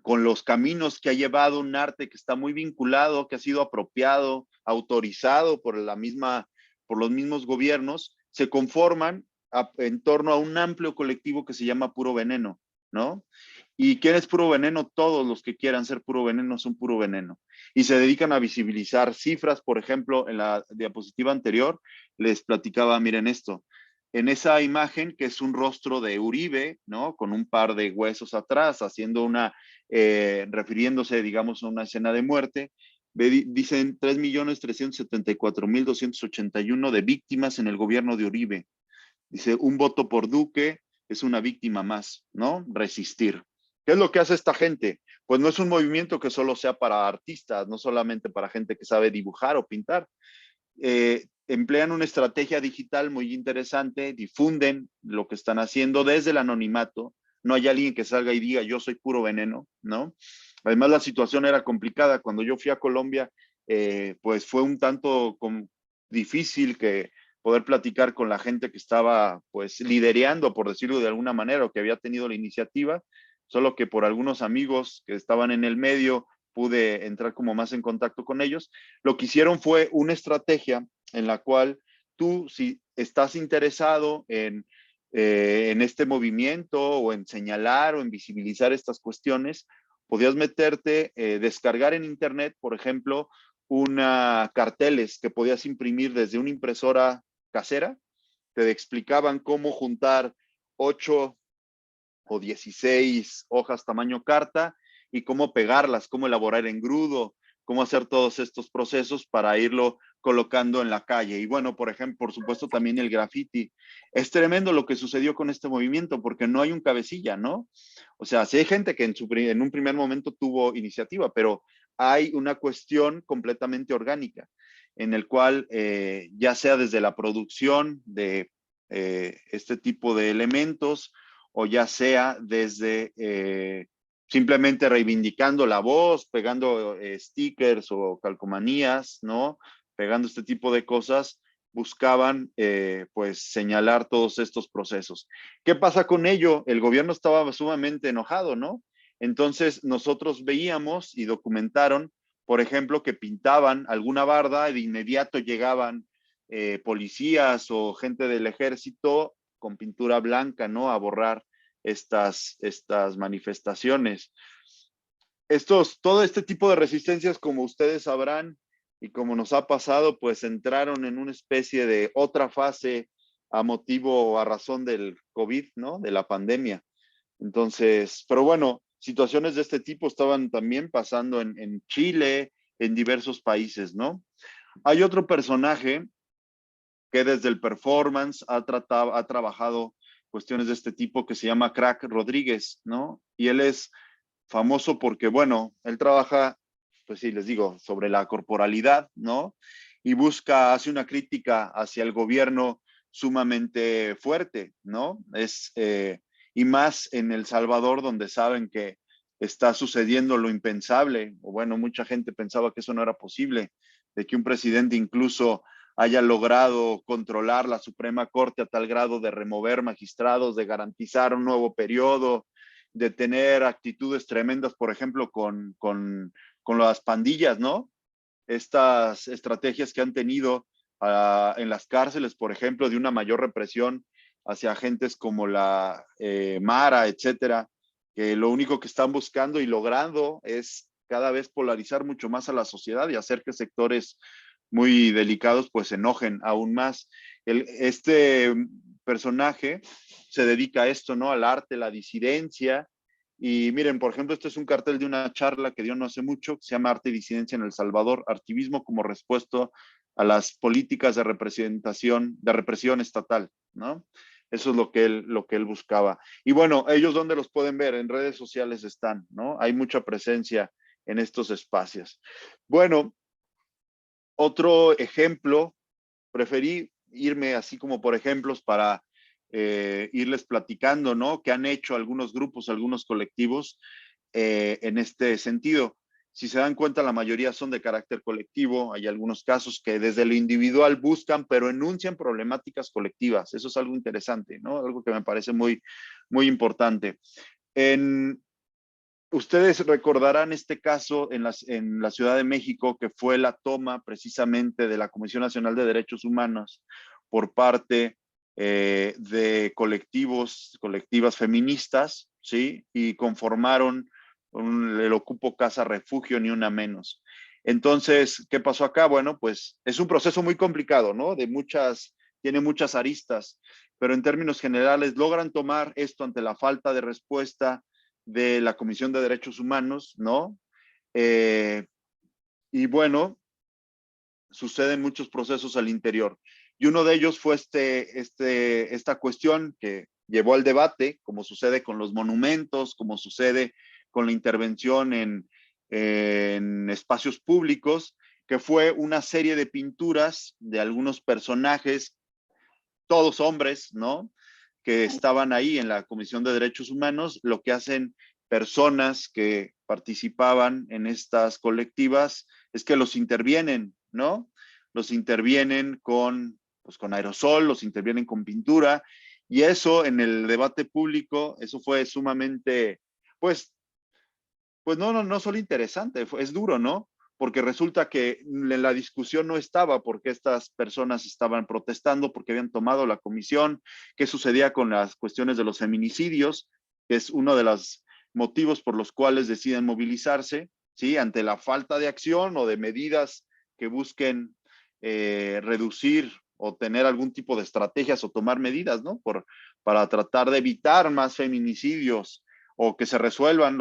los caminos que ha llevado un arte que está muy vinculado, que ha sido apropiado, autorizado por los mismos gobiernos, se conforman en torno a un amplio colectivo que se llama Puro Veneno, ¿no? ¿Y quién es Puro Veneno? Todos los que quieran ser Puro Veneno son Puro Veneno. Y se dedican a visibilizar cifras. Por ejemplo, en la diapositiva anterior les platicaba, miren esto, en esa imagen que es un rostro de Uribe, ¿no? Con un par de huesos atrás, refiriéndose, digamos, a una escena de muerte. Dicen 3.374.281 de víctimas en el gobierno de Uribe. Dice, un voto por Duque es una víctima más, ¿no? Resistir. ¿Qué es lo que hace esta gente? Pues no es un movimiento que solo sea para artistas, no solamente para gente que sabe dibujar o pintar. Emplean una estrategia digital muy interesante, difunden lo que están haciendo desde el anonimato. No hay alguien que salga y diga, yo soy Puro Veneno, ¿no? Además, la situación era complicada. Cuando yo fui a Colombia, pues fue un tanto difícil poder platicar con la gente que estaba, pues, lidereando, por decirlo de alguna manera, o que había tenido la iniciativa, solo que por algunos amigos que estaban en el medio, pude entrar como más en contacto con ellos. Lo que hicieron fue una estrategia en la cual tú, si estás interesado en este movimiento o en señalar o en visibilizar estas cuestiones, podías meterte, descargar en internet, por ejemplo, carteles que podías imprimir desde una impresora casera. Te explicaban cómo juntar 8 o 16 hojas tamaño carta y cómo pegarlas, cómo elaborar engrudo, cómo hacer todos estos procesos para irlo colocando en la calle. Y bueno, por ejemplo, por supuesto también el graffiti. Es tremendo lo que sucedió con este movimiento porque no hay un cabecilla, ¿no? O sea, sí hay gente que en un primer momento tuvo iniciativa, pero hay una cuestión completamente orgánica en el cual ya sea desde la producción de este tipo de elementos, o ya sea desde simplemente reivindicando la voz, pegando stickers o calcomanías, ¿no? Pegando este tipo de cosas, buscaban pues señalar todos estos procesos. ¿Qué pasa con ello? El gobierno estaba sumamente enojado, ¿no? Entonces nosotros veíamos y documentaron, por ejemplo, que pintaban alguna barda y de inmediato llegaban policías o gente del ejército con pintura blanca, ¿no? A borrar estas manifestaciones. Todo este tipo de resistencias, como ustedes sabrán y como nos ha pasado, pues entraron en una especie de otra fase a motivo o a razón del COVID, ¿no? De la pandemia. Entonces, pero bueno, situaciones de este tipo estaban también pasando en Chile, en diversos países, ¿no? Hay otro personaje que desde el performance ha trabajado cuestiones de este tipo que se llama Crack Rodríguez, ¿no? Y él es famoso porque, bueno, él trabaja, pues sí, les digo, sobre la corporalidad, ¿no? Y hace una crítica hacia el gobierno sumamente fuerte, ¿no? Y más en El Salvador, donde saben que está sucediendo lo impensable, o bueno, mucha gente pensaba que eso no era posible, de que un presidente incluso haya logrado controlar la Suprema Corte a tal grado de remover magistrados, de garantizar un nuevo periodo, de tener actitudes tremendas, por ejemplo, con las pandillas, ¿no? Estas estrategias que han tenido en las cárceles, por ejemplo, de una mayor represión hacia agentes como la Mara, etcétera, que lo único que están buscando y logrando es cada vez polarizar mucho más a la sociedad y hacer que sectores muy delicados pues se enojen aún más. Este personaje se dedica a esto, ¿no? Al arte, la disidencia, Y miren, por ejemplo, este es un cartel de una charla que dio no hace mucho, que se llama Arte y Disidencia en El Salvador, Artivismo como respuesta a las políticas de represión estatal, ¿no? Eso es lo que él buscaba. Y bueno, ellos ¿dónde los pueden ver? En redes sociales están, ¿no? Hay mucha presencia en estos espacios. Bueno, otro ejemplo, preferí irme así como por ejemplos para irles platicando, ¿no? Que han hecho algunos grupos, algunos colectivos en este sentido. Si se dan cuenta, la mayoría son de carácter colectivo. Hay algunos casos que desde lo individual buscan, pero enuncian problemáticas colectivas. Eso es algo interesante, ¿no? Algo que me parece muy, muy importante. Ustedes recordarán este caso en la Ciudad de México, que fue la toma precisamente de la Comisión Nacional de Derechos Humanos por parte de colectivas feministas, ¿sí? Y conformaron el Ocupo Casa Refugio, ni una menos. Entonces, ¿qué pasó acá? Bueno, pues es un proceso muy complicado, ¿no? Tiene muchas aristas, pero en términos generales logran tomar esto ante la falta de respuesta de la Comisión de Derechos Humanos, ¿no? Y bueno, suceden muchos procesos al interior. Y uno de ellos fue esta cuestión que llevó al debate, como sucede con los monumentos, como sucede con la intervención en espacios públicos, que fue una serie de pinturas de algunos personajes, todos hombres, ¿no? Que estaban ahí en la Comisión de Derechos Humanos. Lo que hacen personas que participaban en estas colectivas es que los intervienen, ¿no? Los intervienen pues, con aerosol, los intervienen con pintura, y eso en el debate público, eso fue sumamente, pues, no solo interesante, es duro, ¿no? Porque resulta que en la discusión no estaba porque estas personas estaban protestando, porque habían tomado la comisión, qué sucedía con las cuestiones de los feminicidios, que es uno de los motivos por los cuales deciden movilizarse, ¿sí? Ante la falta de acción o de medidas que busquen reducir o tener algún tipo de estrategias o tomar medidas, ¿no? Para tratar de evitar más feminicidios o que se resuelvan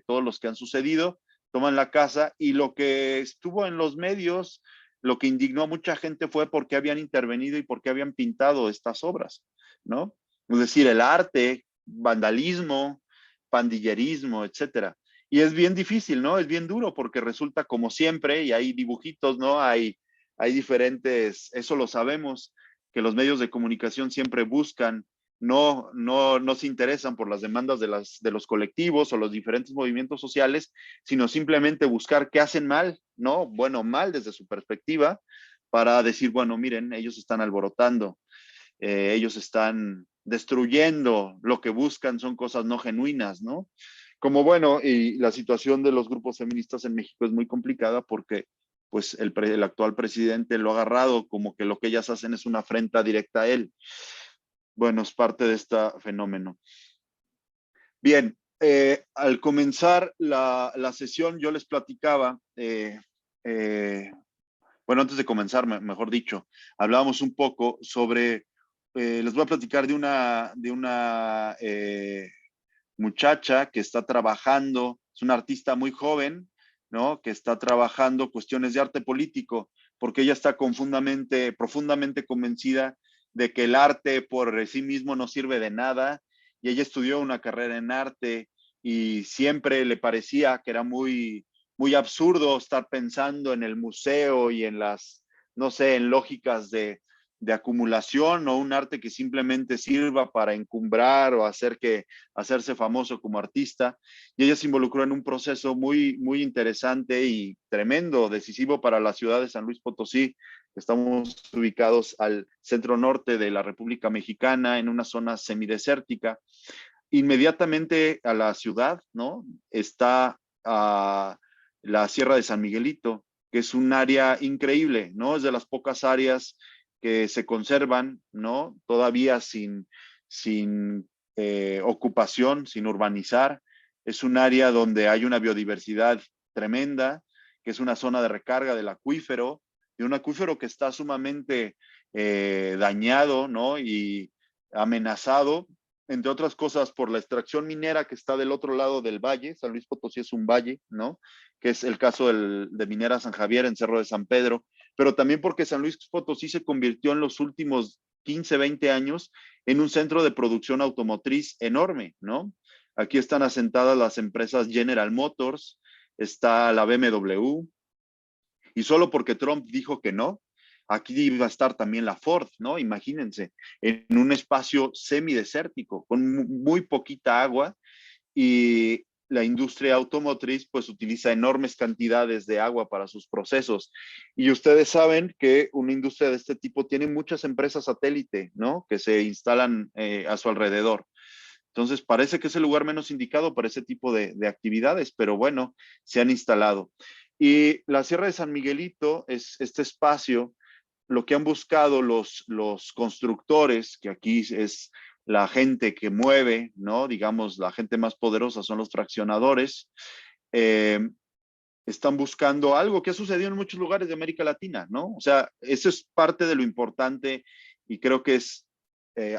todos los que han sucedido, toman la casa, y lo que estuvo en los medios, lo que indignó a mucha gente fue por qué habían intervenido y por qué habían pintado estas obras, ¿no? Es decir, el arte, vandalismo, pandillerismo, etcétera. Y es bien difícil, ¿no? Es bien duro porque resulta como siempre, y hay dibujitos, ¿no? Hay diferentes, eso lo sabemos, que los medios de comunicación siempre buscan, no se interesan por las demandas de los colectivos o los diferentes movimientos sociales, sino simplemente buscar qué hacen mal, ¿no? Bueno, mal desde su perspectiva, para decir, bueno, miren, ellos están alborotando, ellos están destruyendo, lo que buscan son cosas no genuinas, ¿no? Como bueno, y la situación de los grupos feministas en México es muy complicada porque pues el actual presidente lo ha agarrado como que lo que ellas hacen es una afrenta directa a él. Bueno, es parte de este fenómeno. Bien, al comenzar la sesión yo les platicaba, bueno, antes de comenzar, mejor dicho, hablábamos un poco sobre, les voy a platicar de una muchacha que está trabajando, es una artista muy joven, ¿no? Que está trabajando cuestiones de arte político, porque ella está profundamente convencida de que el arte por sí mismo no sirve de nada, y ella estudió una carrera en arte y siempre le parecía que era muy, muy absurdo estar pensando en el museo y en no sé, en lógicas de acumulación, o un arte que simplemente sirva para encumbrar o hacerse famoso como artista. Y ella se involucró en un proceso muy, muy interesante y tremendo, decisivo para la ciudad de San Luis Potosí. Estamos ubicados al centro norte de la República Mexicana, en una zona semidesértica. Inmediatamente a la ciudad, ¿no? Está la Sierra de San Miguelito, que es un área increíble, ¿no? Es de las pocas áreas que se conservan, ¿no? Todavía sin ocupación, sin urbanizar. Es un área donde hay una biodiversidad tremenda, que es una zona de recarga del acuífero, de un acuífero que está sumamente dañado, ¿no? Y amenazado entre otras cosas, por la extracción minera que está del otro lado del valle. San Luis Potosí es un valle, ¿no? Que es el caso de Minera San Javier en Cerro de San Pedro, pero también porque San Luis Potosí se convirtió en los últimos 15, 20 años en un centro de producción automotriz enorme, ¿no? Aquí están asentadas las empresas General Motors, está la BMW, y solo porque Trump dijo que no, aquí iba a estar también la Ford, ¿no? Imagínense, en un espacio semidesértico, con muy poquita agua, y la industria automotriz pues utiliza enormes cantidades de agua para sus procesos. Y ustedes saben que una industria de este tipo tiene muchas empresas satélite, ¿no? Que se instalan a su alrededor. Entonces parece que es el lugar menos indicado para ese tipo de actividades, pero bueno, se han instalado. Y la Sierra de San Miguelito es este espacio, lo que han buscado los constructores, que aquí es la gente que mueve, ¿no? Digamos, la gente más poderosa son los fraccionadores. eh, Están buscando algo que ha sucedido en muchos lugares de América Latina, ¿no? O sea, eso es parte de lo importante y creo que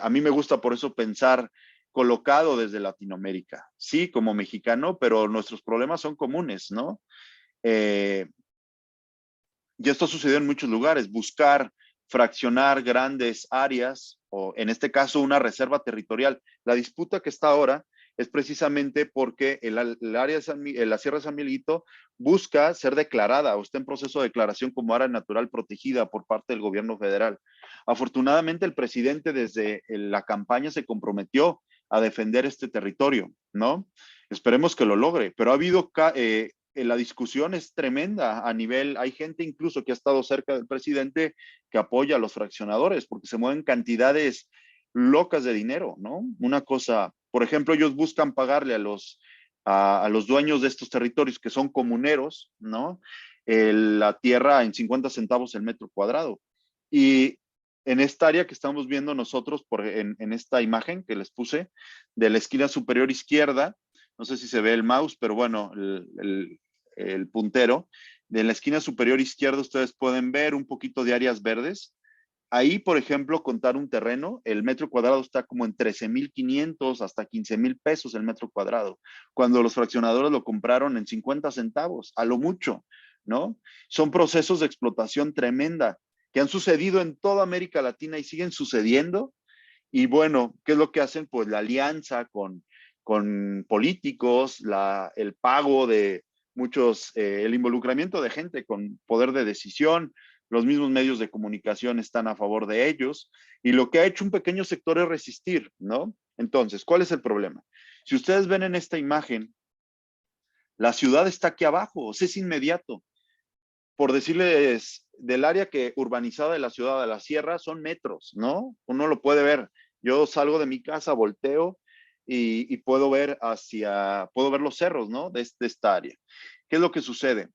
a mí me gusta por eso pensar colocado desde Latinoamérica. Sí, como mexicano, pero nuestros problemas son comunes, ¿no? Eh, y esto sucedió en muchos lugares, buscar fraccionar grandes áreas o en este caso una reserva territorial. La disputa que está ahora es precisamente porque el área de la Sierra de San Miguelito busca ser declarada o está en proceso de declaración como área natural protegida por parte del gobierno federal. Afortunadamente el presidente desde la campaña se comprometió a defender este territorio, ¿no? Esperemos que lo logre, pero ha habido la discusión es tremenda a nivel, hay gente incluso que ha estado cerca del presidente que apoya a los fraccionadores porque se mueven cantidades locas de dinero, ¿no? Una cosa, por ejemplo, ellos buscan pagarle a los dueños de estos territorios que son comuneros, ¿no? La tierra en 50 centavos el metro cuadrado. Y en esta área que estamos viendo nosotros, en esta imagen que les puse, de la esquina superior izquierda, no sé si se ve el mouse, pero bueno, el puntero, de la esquina superior izquierda ustedes pueden ver un poquito de áreas verdes. Ahí, por ejemplo, contar un terreno, el metro cuadrado está como en 13,500 hasta 15,000 pesos el metro cuadrado, cuando los fraccionadores lo compraron en 50 centavos, a lo mucho, ¿no? Son procesos de explotación tremenda que han sucedido en toda América Latina y siguen sucediendo. Y bueno, ¿qué es lo que hacen? Pues la alianza con políticos, el pago de muchos, el involucramiento de gente con poder de decisión, los mismos medios de comunicación están a favor de ellos, y lo que ha hecho un pequeño sector es resistir, ¿no? Entonces, ¿cuál es el problema? Si ustedes ven en esta imagen, la ciudad está aquí abajo, o sea, es inmediato. Por decirles, del área urbanizada de la ciudad de la sierra son metros, ¿no? Uno lo puede ver. Yo salgo de mi casa, volteo y puedo ver puedo ver los cerros, ¿no? De esta área. ¿Qué es lo que sucede?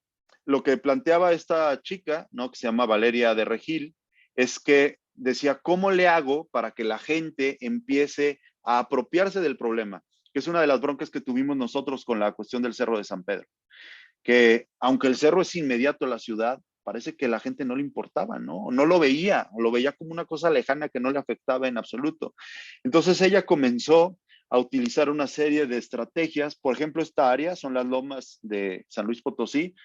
Lo que planteaba esta chica, ¿no? Que se llama Valeria de Regil, es que decía, ¿cómo le hago para que la gente empiece a apropiarse del problema? Que es una de las broncas que tuvimos nosotros con la cuestión del Cerro de San Pedro, que aunque el cerro es inmediato a la ciudad, parece que la gente no le importaba, ¿no? No lo veía, o lo veía como una cosa lejana que no le afectaba en absoluto. Entonces ella comenzó a utilizar una serie de estrategias. Por ejemplo, esta área son las lomas de San Luis Potosí.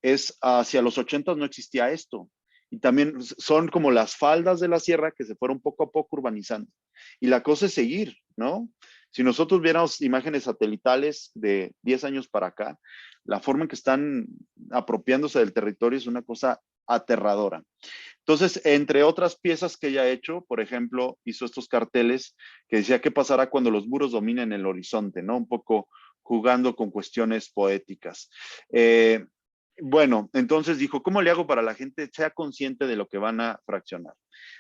Es hacia los 80 no existía esto. Y también son como las faldas de la sierra que se fueron poco a poco urbanizando. Y la cosa es seguir, ¿no? Si nosotros viéramos imágenes satelitales de 10 años para acá, la forma en que están apropiándose del territorio es una cosa aterradora. Entonces, entre otras piezas que ella ha hecho, por ejemplo, hizo estos carteles que decía qué pasará cuando los muros dominen el horizonte, ¿no? Un poco jugando con cuestiones poéticas. Bueno, entonces dijo, ¿cómo le hago para que la gente sea consciente de lo que van a fraccionar?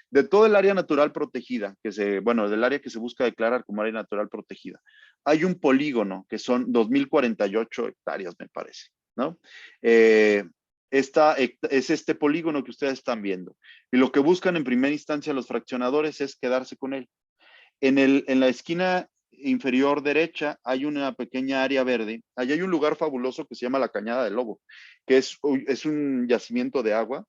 De todo el área natural protegida, del área que se busca declarar como área natural protegida, hay un polígono que son 2,048 hectáreas, me parece, ¿no? Es este polígono que ustedes están viendo. Y lo que buscan en primera instancia los fraccionadores es quedarse con él. En la esquina inferior derecha hay una pequeña área verde. Allí hay un lugar fabuloso que se llama la Cañada del Lobo, que es un yacimiento de agua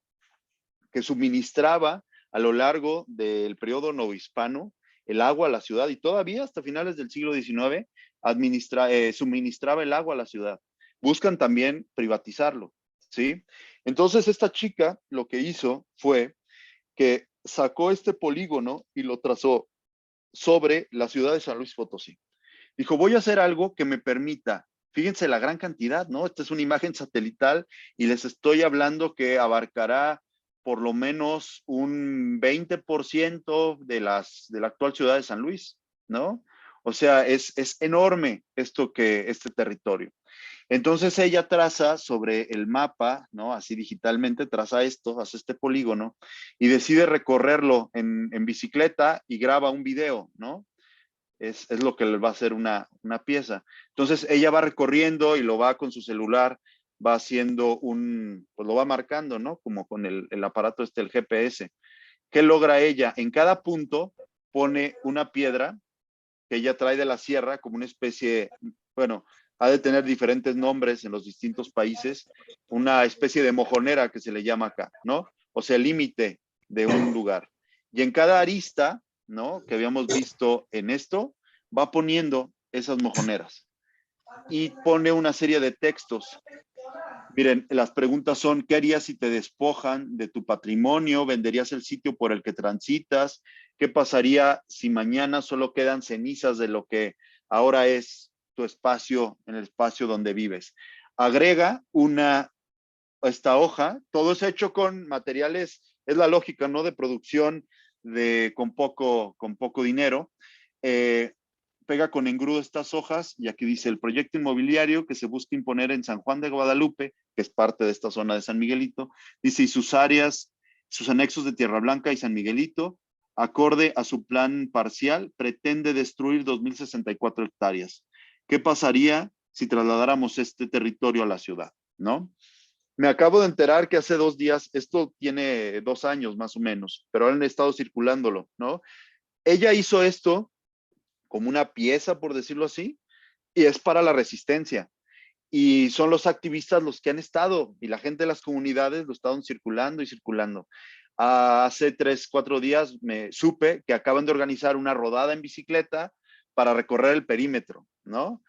que suministraba a lo largo del periodo novohispano el agua a la ciudad y todavía hasta finales del siglo XIX suministraba el agua a la ciudad. Buscan también privatizarlo, ¿sí? Entonces esta chica lo que hizo fue que sacó este polígono y lo trazó sobre la ciudad de San Luis Potosí. Dijo, voy a hacer algo que me permita, fíjense la gran cantidad, ¿no? Esta es una imagen satelital y les estoy hablando que abarcará por lo menos un 20% de la actual ciudad de San Luis, ¿no? O sea, es enorme este territorio. Entonces ella traza sobre el mapa, ¿no? Así digitalmente traza esto, hace este polígono y decide recorrerlo en bicicleta y graba un video, ¿no? Es lo que le va a hacer una pieza. Entonces ella va recorriendo y lo va con su celular, va haciendo pues lo va marcando, ¿no? Como con el aparato el GPS. ¿Qué logra ella? En cada punto pone una piedra que ella trae de la sierra como una especie, bueno, ha de tener diferentes nombres en los distintos países, una especie de mojonera que se le llama acá, ¿no? O sea, el límite de un lugar. Y en cada arista, ¿no? Que habíamos visto en esto, va poniendo esas mojoneras y pone una serie de textos. Miren, las preguntas son, ¿qué harías si te despojan de tu patrimonio? ¿Venderías el sitio por el que transitas? ¿Qué pasaría si mañana solo quedan cenizas de lo que ahora es tu espacio, en el espacio donde vives? Agrega esta hoja, todo es hecho con materiales, es la lógica, ¿no? De producción con poco dinero. Pega con engrudo estas hojas y aquí dice el proyecto inmobiliario que se busca imponer en San Juan de Guadalupe, que es parte de esta zona de San Miguelito, dice, y sus áreas, sus anexos de Tierra Blanca y San Miguelito, acorde a su plan parcial, pretende destruir 2.064 hectáreas. ¿Qué pasaría si trasladáramos este territorio a la ciudad? ¿No? Me acabo de enterar que hace 2 días, esto tiene 2 años más o menos, pero han estado circulándolo, ¿no? Ella hizo esto como una pieza, por decirlo así, y es para la resistencia. Y son los activistas los que han estado, y la gente de las comunidades lo estaban circulando y circulando. Hace 3, 4 días me supe que acaban de organizar una rodada en bicicleta para recorrer el perímetro, ¿no?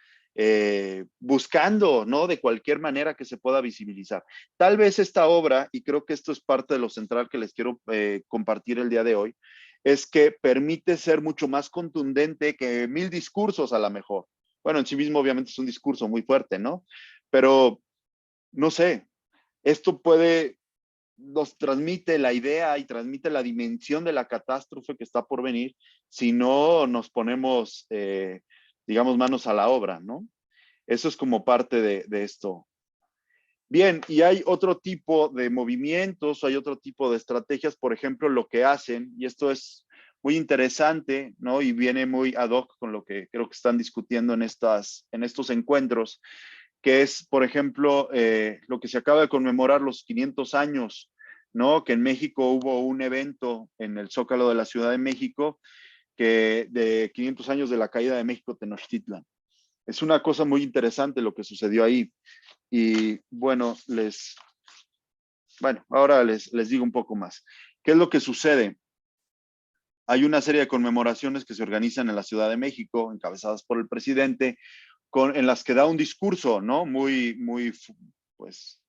Buscando, ¿no? De cualquier manera que se pueda visibilizar. Tal vez esta obra, y creo que esto es parte de lo central que les quiero compartir el día de hoy, es que permite ser mucho más contundente que 1000 discursos a lo mejor. Bueno, en sí mismo obviamente es un discurso muy fuerte, ¿no? Pero, no sé, esto nos transmite la idea y transmite la dimensión de la catástrofe que está por venir si no nos ponemos, digamos, manos a la obra, ¿no? Eso es como parte de esto. Bien, y hay otro tipo de movimientos, hay otro tipo de estrategias, por ejemplo, lo que hacen, y esto es muy interesante, ¿no? Y viene muy ad hoc con lo que creo que están discutiendo en estos encuentros, que es, por ejemplo, lo que se acaba de conmemorar los 500 años, ¿no? Que en México hubo un evento en el Zócalo de la Ciudad de México, que de 500 años de la caída de México Tenochtitlan. Es una cosa muy interesante lo que sucedió ahí. Y bueno, ahora les digo un poco más. ¿Qué es lo que sucede? Hay una serie de conmemoraciones que se organizan en la Ciudad de México, encabezadas por el presidente, en las que da un discurso, ¿no? Muy, muy, pues,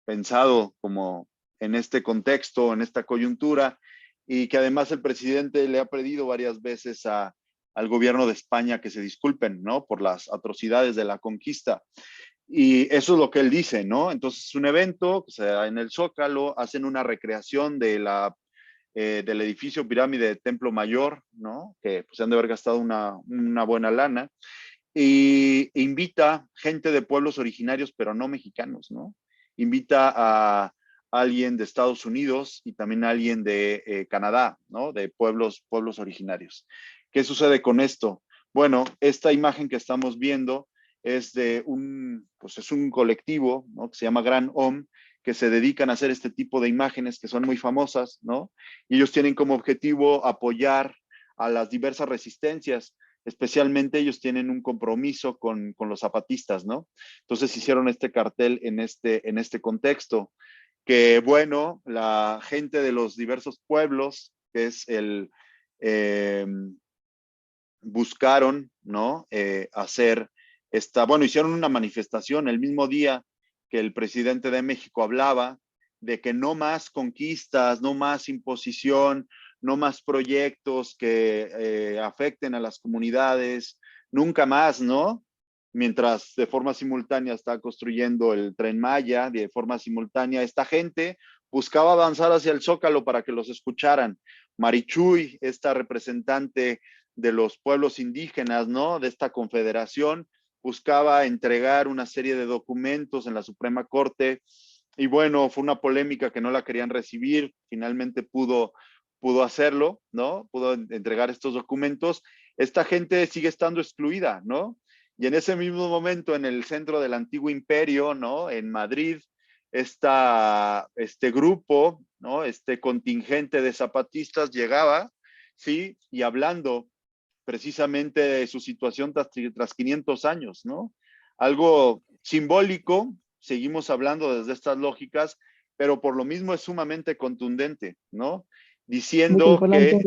pensado como en este contexto, en esta coyuntura, y que además el presidente le ha pedido varias veces al gobierno de España que se disculpen, ¿no? Por las atrocidades de la conquista. Y eso es lo que él dice, ¿no? Entonces es un evento que se da en el Zócalo, hacen una recreación del edificio pirámide de Templo Mayor, ¿no? Que pues, se han de haber gastado una buena lana. Y invita gente de pueblos originarios, pero no mexicanos, ¿no? Invita a alguien de Estados Unidos y también a alguien de Canadá, ¿no? De pueblos originarios. ¿Qué sucede con esto? Bueno, esta imagen que estamos viendo es de es un colectivo, ¿no? Que se llama Gran OM, que se dedican a hacer este tipo de imágenes que son muy famosas, ¿no? Y ellos tienen como objetivo apoyar a las diversas resistencias. Especialmente ellos tienen un compromiso con los zapatistas, ¿no? Entonces hicieron este cartel en este contexto, que bueno, la gente de los diversos pueblos, que es buscaron, ¿no? Hacer hicieron una manifestación el mismo día que el presidente de México hablaba de que no más conquistas, no más imposición, no más proyectos que afecten a las comunidades, nunca más, ¿no? Mientras de forma simultánea está construyendo el Tren Maya, de forma simultánea esta gente buscaba avanzar hacia el Zócalo para que los escucharan. Marichuy, esta representante de los pueblos indígenas, ¿no? De esta confederación, buscaba entregar una serie de documentos en la Suprema Corte y bueno, fue una polémica que no la querían recibir, finalmente pudo hacerlo, ¿no? Pudo entregar estos documentos. Esta gente sigue estando excluida, ¿no? Y en ese mismo momento, en el centro del antiguo imperio, ¿no? En Madrid, este grupo, ¿no? Este contingente de zapatistas llegaba, ¿sí? Y hablando precisamente de su situación tras 500 años, ¿no? Algo simbólico, seguimos hablando desde estas lógicas, pero por lo mismo es sumamente contundente, ¿no? Diciendo que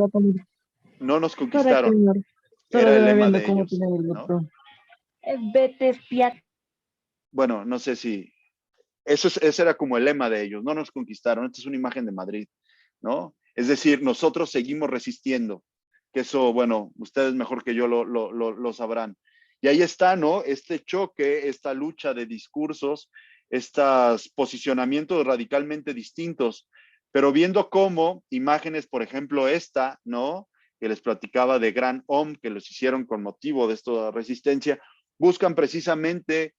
no nos conquistaron. Era el lema de ellos, ¿no? Bueno, no sé si... Ese era como el lema de ellos, no nos conquistaron, esta es una imagen de Madrid, ¿no? Es decir, nosotros seguimos resistiendo, que eso, bueno, ustedes mejor que yo lo sabrán. Y ahí está, ¿no? Este choque, esta lucha de discursos, estos posicionamientos radicalmente distintos, pero viendo cómo imágenes, por ejemplo, esta, ¿no? Que les platicaba de Gran Om, que los hicieron con motivo de esta resistencia, buscan precisamente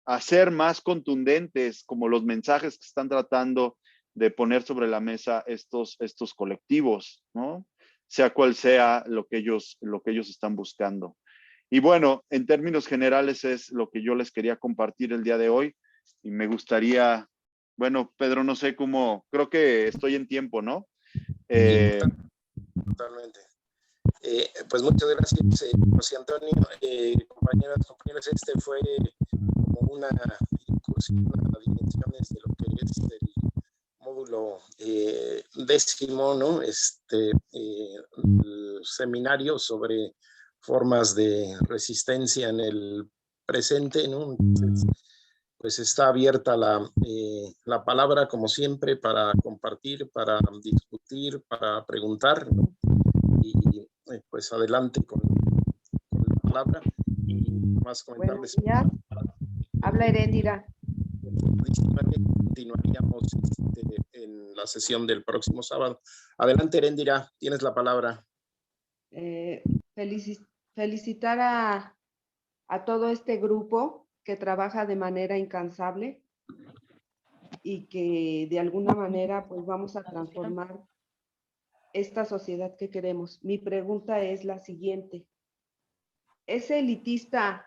hacer más contundentes como los mensajes que están tratando de poner sobre la mesa estos colectivos, ¿no? Sea cual sea lo que ellos están buscando. Y bueno, en términos generales es lo que yo les quería compartir el día de hoy y me gustaría, bueno, Pedro, no sé cómo, creo que estoy en tiempo, ¿no? Totalmente. Pues muchas gracias, José Antonio. Compañeras, compañeros, este fue como una incursión a dimensiones de lo que es el módulo 10º, ¿no? El seminario sobre formas de resistencia en el presente, ¿no? Entonces, pues está abierta la palabra, como siempre, para compartir, para discutir, para preguntar, ¿no? Y pues adelante con la palabra y más comentarles. Buenos días. Habla Heréndira. Continuaríamos en la sesión del próximo sábado. Adelante, Heréndira, tienes la palabra. Felicitar a todo este grupo que trabaja de manera incansable y que de alguna manera pues vamos a transformar esta sociedad que queremos. Mi pregunta es la siguiente. ¿Es elitista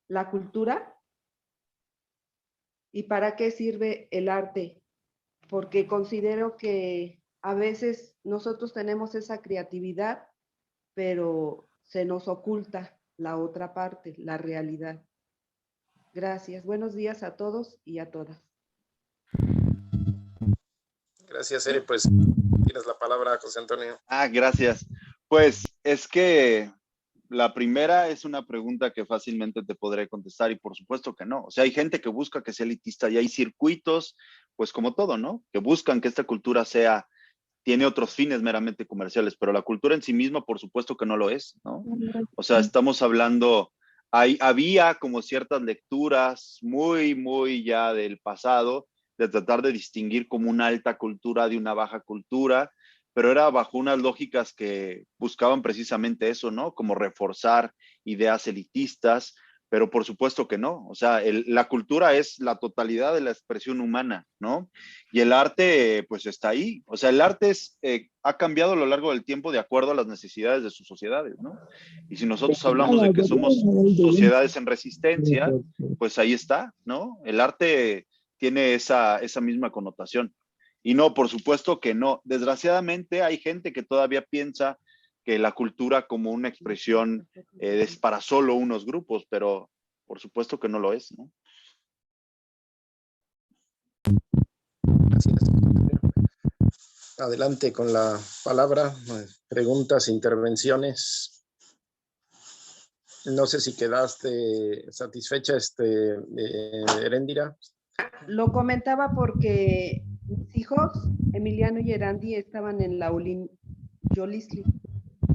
la cultura? ¿Y para qué sirve el arte? Porque considero que a veces nosotros tenemos esa creatividad, pero se nos oculta la otra parte, la realidad. Gracias. Buenos días a todos y a todas. Gracias, Ere. Pues tienes la palabra, José Antonio. Gracias. Pues es que la primera es una pregunta que fácilmente te podré contestar y por supuesto que no. O sea, hay gente que busca que sea elitista y hay circuitos, pues como todo, ¿no? Que buscan que esta cultura tiene otros fines meramente comerciales, pero la cultura en sí misma, por supuesto que no lo es, ¿no? O sea, estamos hablando, había como ciertas lecturas muy, muy ya del pasado, de tratar de distinguir como una alta cultura de una baja cultura, pero era bajo unas lógicas que buscaban precisamente eso, ¿no? Como reforzar ideas elitistas, pero por supuesto que no. O sea, la cultura es la totalidad de la expresión humana, ¿no? Y el arte, pues está ahí. O sea, el arte ha cambiado a lo largo del tiempo de acuerdo a las necesidades de sus sociedades, ¿no? Y si nosotros hablamos de que somos sociedades en resistencia, pues ahí está, ¿no? El arte tiene esa misma connotación. Y no, por supuesto que no. Desgraciadamente hay gente que todavía piensa que la cultura como una expresión es para solo unos grupos, pero por supuesto que no lo es, ¿no? Gracias. Adelante con la palabra. Preguntas, intervenciones. No sé si quedaste satisfecha, Eréndira. Lo comentaba porque mis hijos, Emiliano y Erandi, estaban en la Olin Yolisli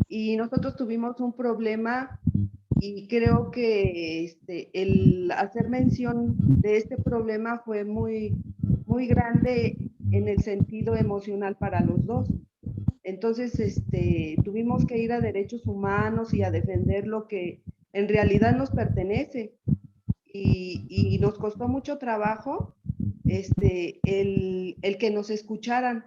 y nosotros tuvimos un problema y creo que el hacer mención de este problema fue muy, muy grande en el sentido emocional para los dos. Entonces, tuvimos que ir a derechos humanos y a defender lo que en realidad nos pertenece. Y nos costó mucho trabajo el que nos escucharan.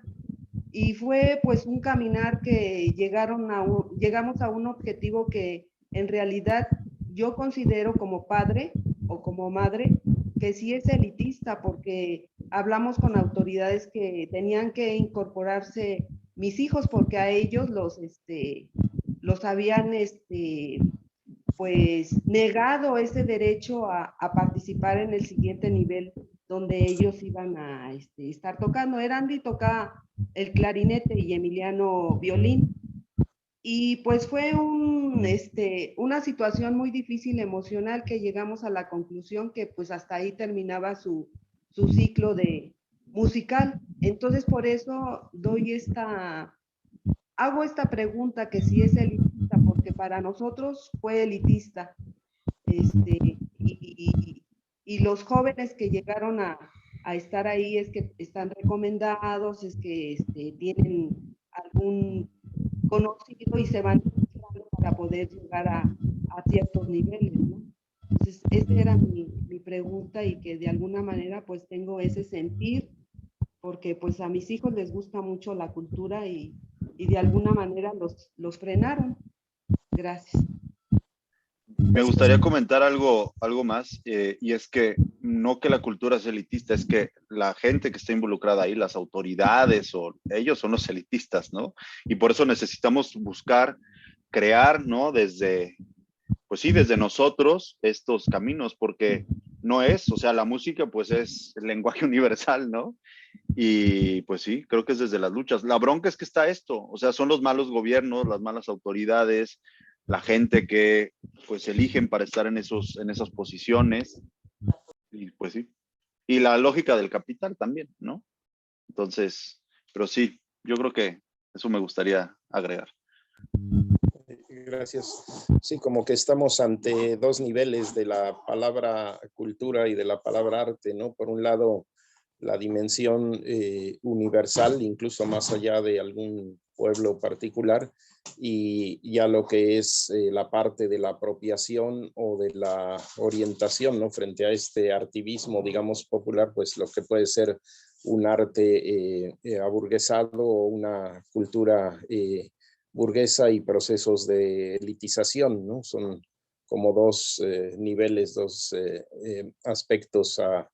Y fue pues un caminar que llegamos a un objetivo que en realidad yo considero como padre o como madre que sí es elitista, porque hablamos con autoridades que tenían que incorporarse mis hijos porque a ellos los habían pues negado ese derecho a participar en el siguiente nivel donde ellos iban a estar tocando. Erandi toca el clarinete y Emiliano violín. Y pues fue una situación muy difícil emocional que llegamos a la conclusión que pues hasta ahí terminaba su ciclo de musical. Entonces por eso hago esta pregunta que si es elitista, porque para nosotros fue elitista. Y los jóvenes que llegaron a estar ahí es que están recomendados, es que tienen algún conocido y se van para poder llegar a ciertos niveles, ¿no? Entonces, esa era mi pregunta y que de alguna manera pues tengo ese sentir, porque pues a mis hijos les gusta mucho la cultura y de alguna manera los frenaron. Gracias. Me gustaría comentar algo más, y es que no que la cultura es elitista, es que la gente que está involucrada ahí, las autoridades, o ellos son los elitistas, ¿no? Y por eso necesitamos buscar, crear, ¿no? Pues sí, desde nosotros estos caminos, porque no es, o sea, la música pues es el lenguaje universal, ¿no? Y pues sí, creo que es desde las luchas. La bronca es que está esto, o sea, son los malos gobiernos, las malas autoridades, la gente que pues eligen para estar en esas posiciones, y pues sí. Y la lógica del capital también, ¿no? Entonces, pero sí, yo creo que eso me gustaría agregar. Gracias. Sí, como que estamos ante dos niveles de la palabra cultura y de la palabra arte, ¿no? Por un lado, la dimensión universal, incluso más allá de algún pueblo particular, y ya lo que es la parte de la apropiación o de la orientación, ¿no? Frente a este artivismo, digamos, popular, pues lo que puede ser un arte aburguesado o una cultura burguesa y procesos de elitización, ¿no? Son como dos niveles, dos aspectos a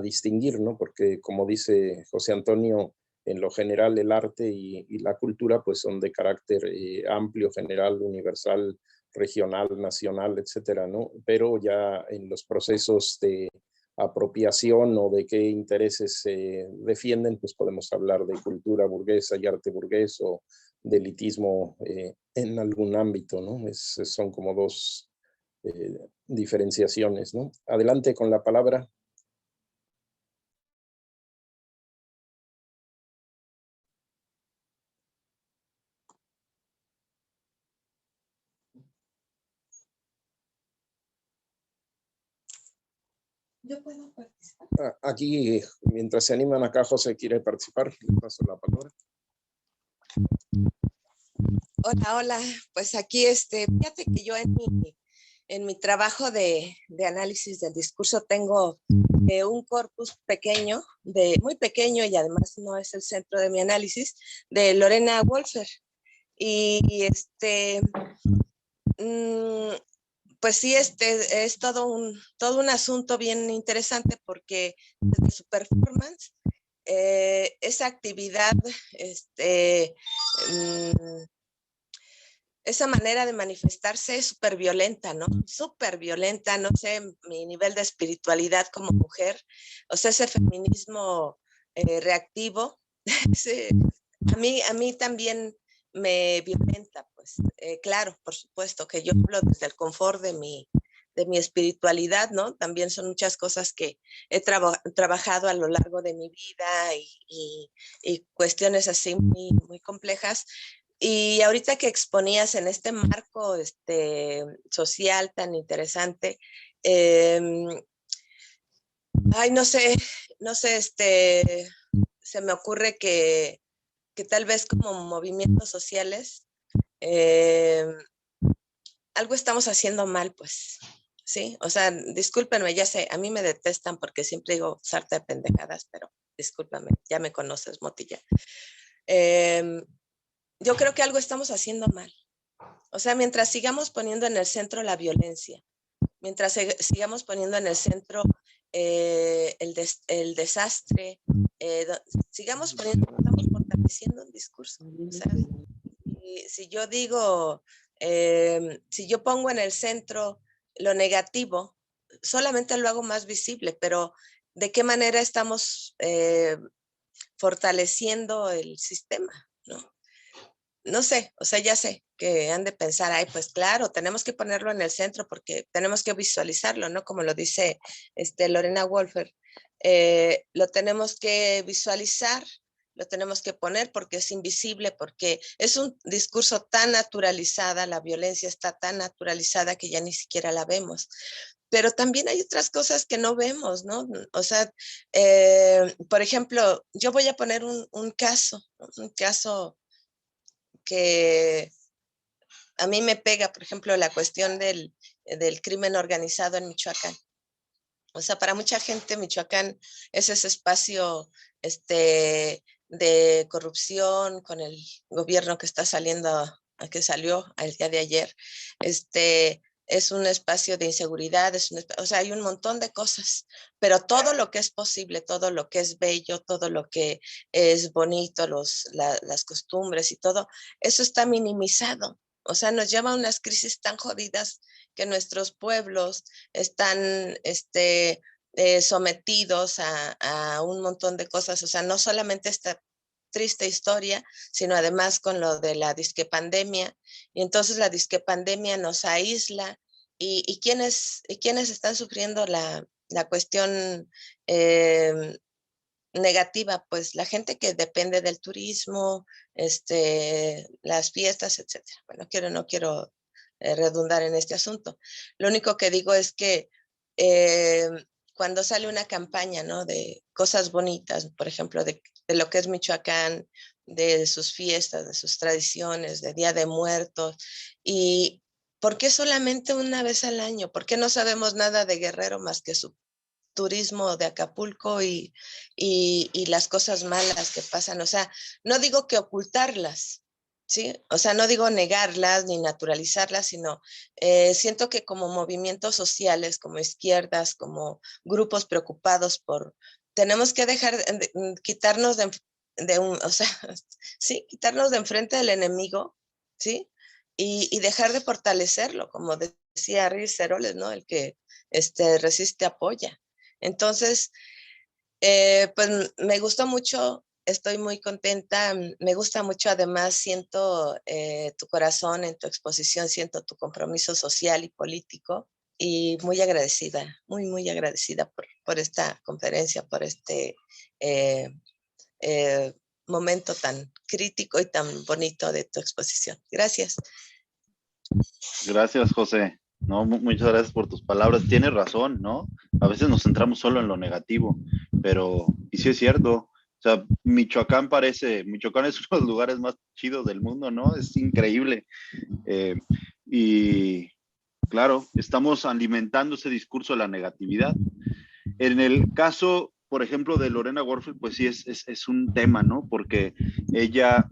distinguir, ¿no? Porque como dice José Antonio, en lo general el arte y la cultura pues son de carácter amplio, general, universal, regional, nacional, etcétera, ¿no? Pero ya en los procesos de apropiación o de qué intereses se defienden, pues podemos hablar de cultura burguesa y arte burgués o de elitismo en algún ámbito, ¿no? Son como dos diferenciaciones, ¿no? Adelante con la palabra. ¿Yo puedo participar? Aquí, mientras se animan acá, José quiere participar. Le paso la palabra. Hola, hola. Pues aquí, fíjate que yo en mi trabajo de análisis del discurso tengo un corpus pequeño, muy pequeño, y además no es el centro de mi análisis, de Lorena Wolfer. Y pues sí, es todo un asunto bien interesante, porque desde su performance, esa actividad, esa manera de manifestarse es súper violenta, ¿no? Súper violenta, no sé, mi nivel de espiritualidad como mujer, o sea, ese feminismo reactivo, a mí también me violenta, pues. Claro, por supuesto que yo hablo desde el confort de mi espiritualidad, ¿no? También son muchas cosas que he trabajado a lo largo de mi vida y cuestiones así muy, muy complejas. Y ahorita que exponías en este marco social tan interesante, ay, no sé, se me ocurre que tal vez como movimientos sociales, algo estamos haciendo mal, pues, ¿sí? O sea, discúlpenme, ya sé, a mí me detestan porque siempre digo sarta de pendejadas, pero discúlpame, ya me conoces, Motilla. Yo creo que algo estamos haciendo mal. O sea, mientras sigamos poniendo en el centro la violencia, mientras sigamos poniendo en el centro el desastre, sigamos poniendo, estamos fortaleciendo un discurso. O sea, si yo digo, si yo pongo en el centro lo negativo, solamente lo hago más visible, pero ¿de qué manera estamos fortaleciendo el sistema? ¿No? No sé, o sea, ya sé que han de pensar, ay, pues claro, tenemos que ponerlo en el centro porque tenemos que visualizarlo, ¿no? Como lo dice Lorena Wolfer, lo tenemos que visualizar, lo tenemos que poner porque es invisible, porque es un discurso tan naturalizada, la violencia está tan naturalizada que ya ni siquiera la vemos. Pero también hay otras cosas que no vemos, ¿no? O sea, por ejemplo, yo voy a poner un caso que a mí me pega, por ejemplo, la cuestión del crimen organizado en Michoacán. O sea, para mucha gente Michoacán es ese espacio de corrupción con el gobierno que está saliendo, que salió el día de ayer. Es un espacio de inseguridad, o sea, hay un montón de cosas, pero todo lo que es posible, todo lo que es bello, todo lo que es bonito, las costumbres y todo, eso está minimizado. O sea, nos lleva a unas crisis tan jodidas que nuestros pueblos están sometidos a un montón de cosas. O sea, no solamente esta triste historia, sino además con lo de la disquepandemia. Y entonces la disquepandemia nos aísla. ¿Y quiénes están sufriendo la cuestión negativa? Pues la gente que depende del turismo, las fiestas, etcétera. Bueno, no quiero redundar en este asunto. Lo único que digo es que cuando sale una campaña, ¿no? De cosas bonitas, por ejemplo, de lo que es Michoacán, de sus fiestas, de sus tradiciones, de Día de Muertos, y ¿por qué solamente una vez al año? ¿Por qué no sabemos nada de Guerrero más que su turismo de Acapulco y las cosas malas que pasan? O sea, no digo que ocultarlas, ¿sí? O sea, no digo negarlas ni naturalizarlas, sino siento que como movimientos sociales, como izquierdas, como grupos preocupados tenemos que dejar, quitarnos o sea, sí, quitarnos de enfrente del enemigo, ¿sí? Y dejar de fortalecerlo, como decía Riz Ceroles, ¿no? El que resiste apoya. Entonces, pues me gustó mucho, estoy muy contenta, me gusta mucho, además siento tu corazón en tu exposición, siento tu compromiso social y político y muy agradecida, muy, muy agradecida por esta conferencia, por este momento tan crítico y tan bonito de tu exposición. Gracias. Gracias, José. No, muchas gracias por tus palabras. Tienes razón, ¿no? A veces nos centramos solo en lo negativo, pero, y sí es cierto, o sea, Michoacán es uno de los lugares más chidos del mundo, ¿no? Es increíble. Y claro, estamos alimentando ese discurso de la negatividad. En el caso, por ejemplo, de Lorena Warfield, pues sí es un tema, ¿no? Porque ella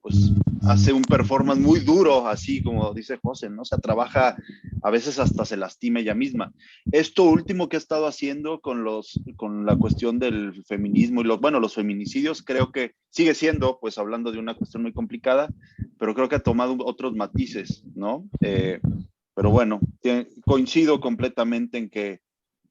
pues hace un performance muy duro, así como dice José, ¿no? O sea, trabaja, a veces hasta se lastima ella misma. Esto último que ha estado haciendo con la cuestión del feminismo y los feminicidios, creo que sigue siendo, pues hablando de una cuestión muy complicada, pero creo que ha tomado otros matices, ¿no? Pero bueno, coincido completamente en que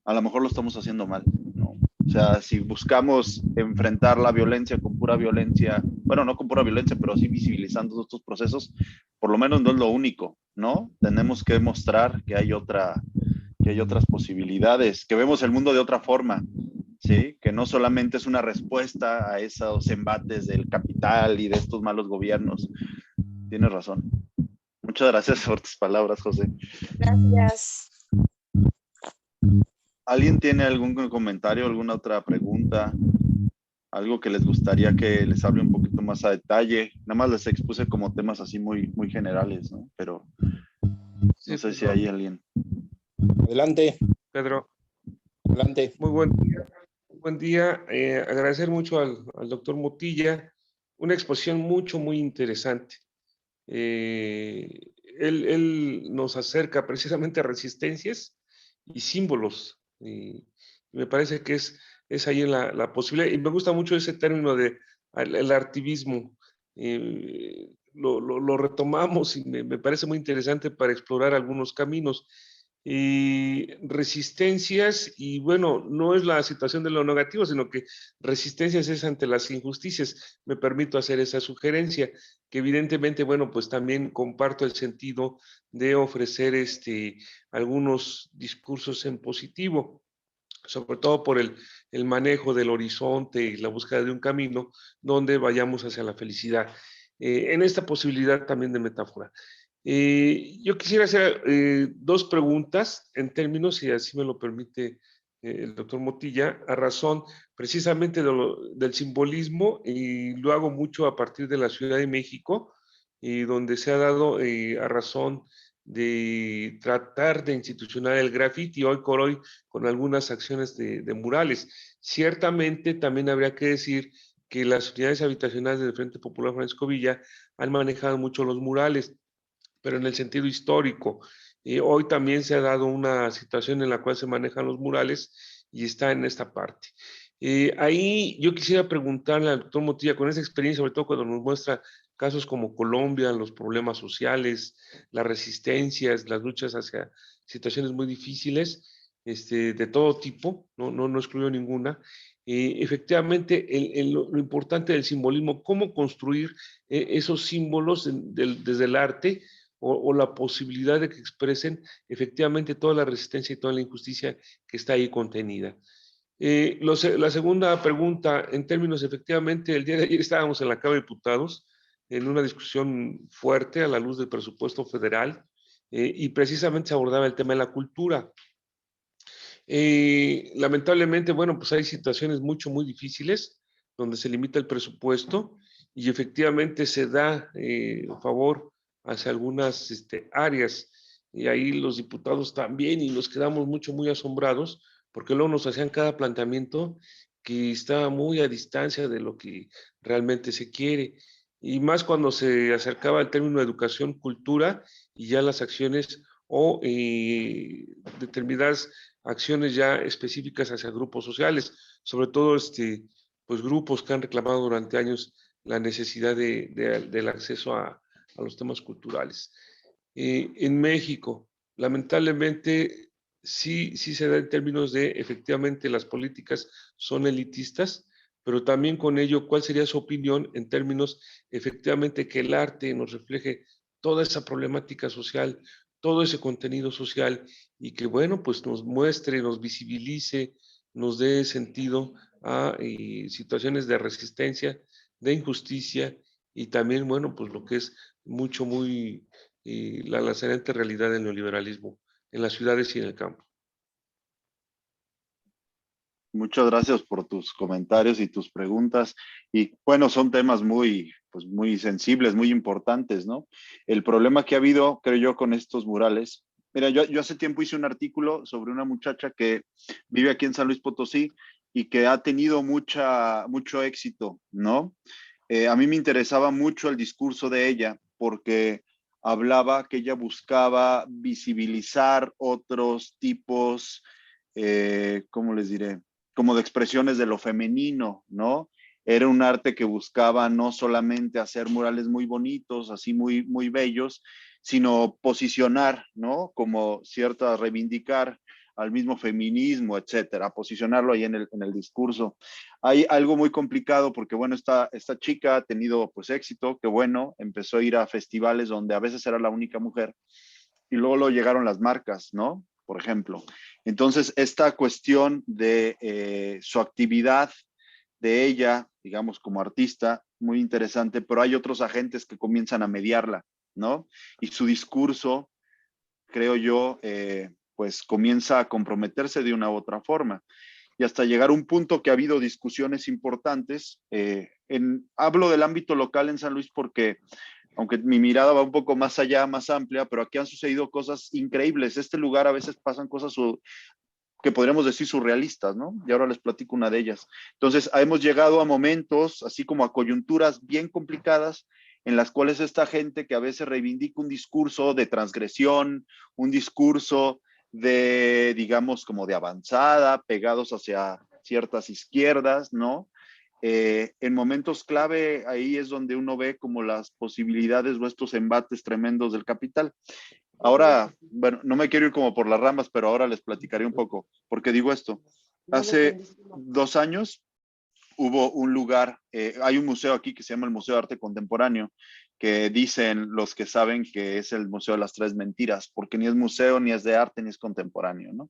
a lo mejor lo estamos haciendo mal, ¿no? O sea, si buscamos enfrentar la violencia con pura violencia, bueno, no con pura violencia, pero sí visibilizando estos procesos, por lo menos no es lo único, ¿no? Tenemos que mostrar que hay otras posibilidades, que vemos el mundo de otra forma, ¿sí? Que no solamente es una respuesta a esos embates del capital y de estos malos gobiernos. Tienes razón. Muchas gracias por tus palabras, José. Gracias. ¿Alguien tiene algún comentario, alguna otra pregunta? Algo que les gustaría que les hable un poquito más a detalle. Nada más les expuse como temas así muy, muy generales, ¿no? Pero Sí, no sé si Pedro. hay alguien. Adelante, Pedro, adelante. muy buen día. Buen día. Agradecer mucho al doctor Motilla. Una exposición muy interesante. Él nos acerca precisamente a resistencias y símbolos. Y me parece que es ahí la posibilidad. Y me gusta mucho ese término de el artivismo. Lo retomamos y me parece muy interesante para explorar algunos caminos. Y resistencias, y bueno, no es la situación de lo negativo, sino que resistencias es ante las injusticias. Me permito hacer esa sugerencia, que evidentemente, bueno, pues también comparto el sentido de ofrecer algunos discursos en positivo, sobre todo por el manejo del horizonte y la búsqueda de un camino donde vayamos hacia la felicidad. En esta posibilidad también de metáfora. Yo quisiera hacer dos preguntas en términos, si así me lo permite el doctor Motilla, a razón precisamente del simbolismo, y lo hago mucho a partir de la Ciudad de México, donde se ha dado a razón de tratar de institucionar el graffiti hoy por hoy con algunas acciones de murales. Ciertamente también habría que decir que las unidades habitacionales del Frente Popular Francisco Villa han manejado mucho los murales, pero en el sentido histórico. Hoy también se ha dado una situación en la cual se manejan los murales y está en esta parte. Ahí yo quisiera preguntarle al doctor Motilla, con esa experiencia, sobre todo cuando nos muestra casos como Colombia, los problemas sociales, las resistencias, las luchas hacia situaciones muy difíciles, de todo tipo, no excluyo ninguna. Efectivamente, lo importante del simbolismo, cómo construir esos símbolos desde el arte, o la posibilidad de que expresen efectivamente toda la resistencia y toda la injusticia que está ahí contenida. La segunda pregunta, en términos, efectivamente, el día de ayer estábamos en la Cámara de Diputados en una discusión fuerte a la luz del presupuesto federal, y precisamente se abordaba el tema de la cultura. Lamentablemente, bueno, pues hay situaciones muy difíciles donde se limita el presupuesto y efectivamente se da favor hacia algunas áreas, y ahí los diputados también, y nos quedamos muy asombrados porque luego nos hacían cada planteamiento que está muy a distancia de lo que realmente se quiere, y más cuando se acercaba el término de educación, cultura, y ya las acciones o determinadas acciones ya específicas hacia grupos sociales, sobre todo pues grupos que han reclamado durante años la necesidad del acceso a los temas culturales. En México, lamentablemente, sí se da en términos de efectivamente las políticas son elitistas, pero también con ello, ¿cuál sería su opinión en términos efectivamente que el arte nos refleje toda esa problemática social, todo ese contenido social, y que, bueno, pues nos muestre, nos visibilice, nos dé sentido a situaciones de resistencia, de injusticia, y también, bueno, pues lo que es la lacerante realidad del neoliberalismo en las ciudades y en el campo? Muchas gracias por tus comentarios y tus preguntas. Y bueno, son temas pues muy sensibles, muy importantes, ¿no? El problema que ha habido, creo yo, con estos murales. Mira, yo hace tiempo hice un artículo sobre una muchacha que vive aquí en San Luis Potosí y que ha tenido mucho éxito, ¿no? A mí me interesaba mucho el discurso de ella porque hablaba que ella buscaba visibilizar otros tipos, ¿cómo les diré? Como de expresiones de lo femenino, ¿no? Era un arte que buscaba no solamente hacer murales muy bonitos, así muy bellos, sino posicionar, ¿no? Como reivindicar al mismo feminismo, etcétera, a posicionarlo ahí en el discurso. Hay algo muy complicado porque, bueno, esta chica ha tenido pues éxito, que bueno, empezó a ir a festivales donde a veces era la única mujer y luego lo llegaron las marcas, ¿no? Por ejemplo. Entonces, esta cuestión de su actividad de ella, digamos, como artista, muy interesante, pero hay otros agentes que comienzan a mediarla, ¿no? Y su discurso, creo yo, pues comienza a comprometerse de una u otra forma. Y hasta llegar a un punto que ha habido discusiones importantes. Hablo del ámbito local en San Luis porque, aunque mi mirada va un poco más allá, más amplia, pero aquí han sucedido cosas increíbles. Este lugar a veces pasan cosas que podríamos decir surrealistas, ¿no? Y ahora les platico una de ellas. Entonces, hemos llegado a momentos, así como a coyunturas bien complicadas, en las cuales esta gente que a veces reivindica un discurso de transgresión, un discurso de, digamos, como de avanzada, pegados hacia ciertas izquierdas, ¿no? En momentos clave, ahí es donde uno ve como las posibilidades o estos embates tremendos del capital. Ahora, bueno, no me quiero ir como por las ramas, pero ahora les platicaré un poco. ¿Por qué digo esto? Hace 2 años hubo un lugar, hay un museo aquí que se llama el Museo de Arte Contemporáneo, que dicen los que saben que es el Museo de las Tres Mentiras, porque ni es museo, ni es de arte, ni es contemporáneo, ¿no?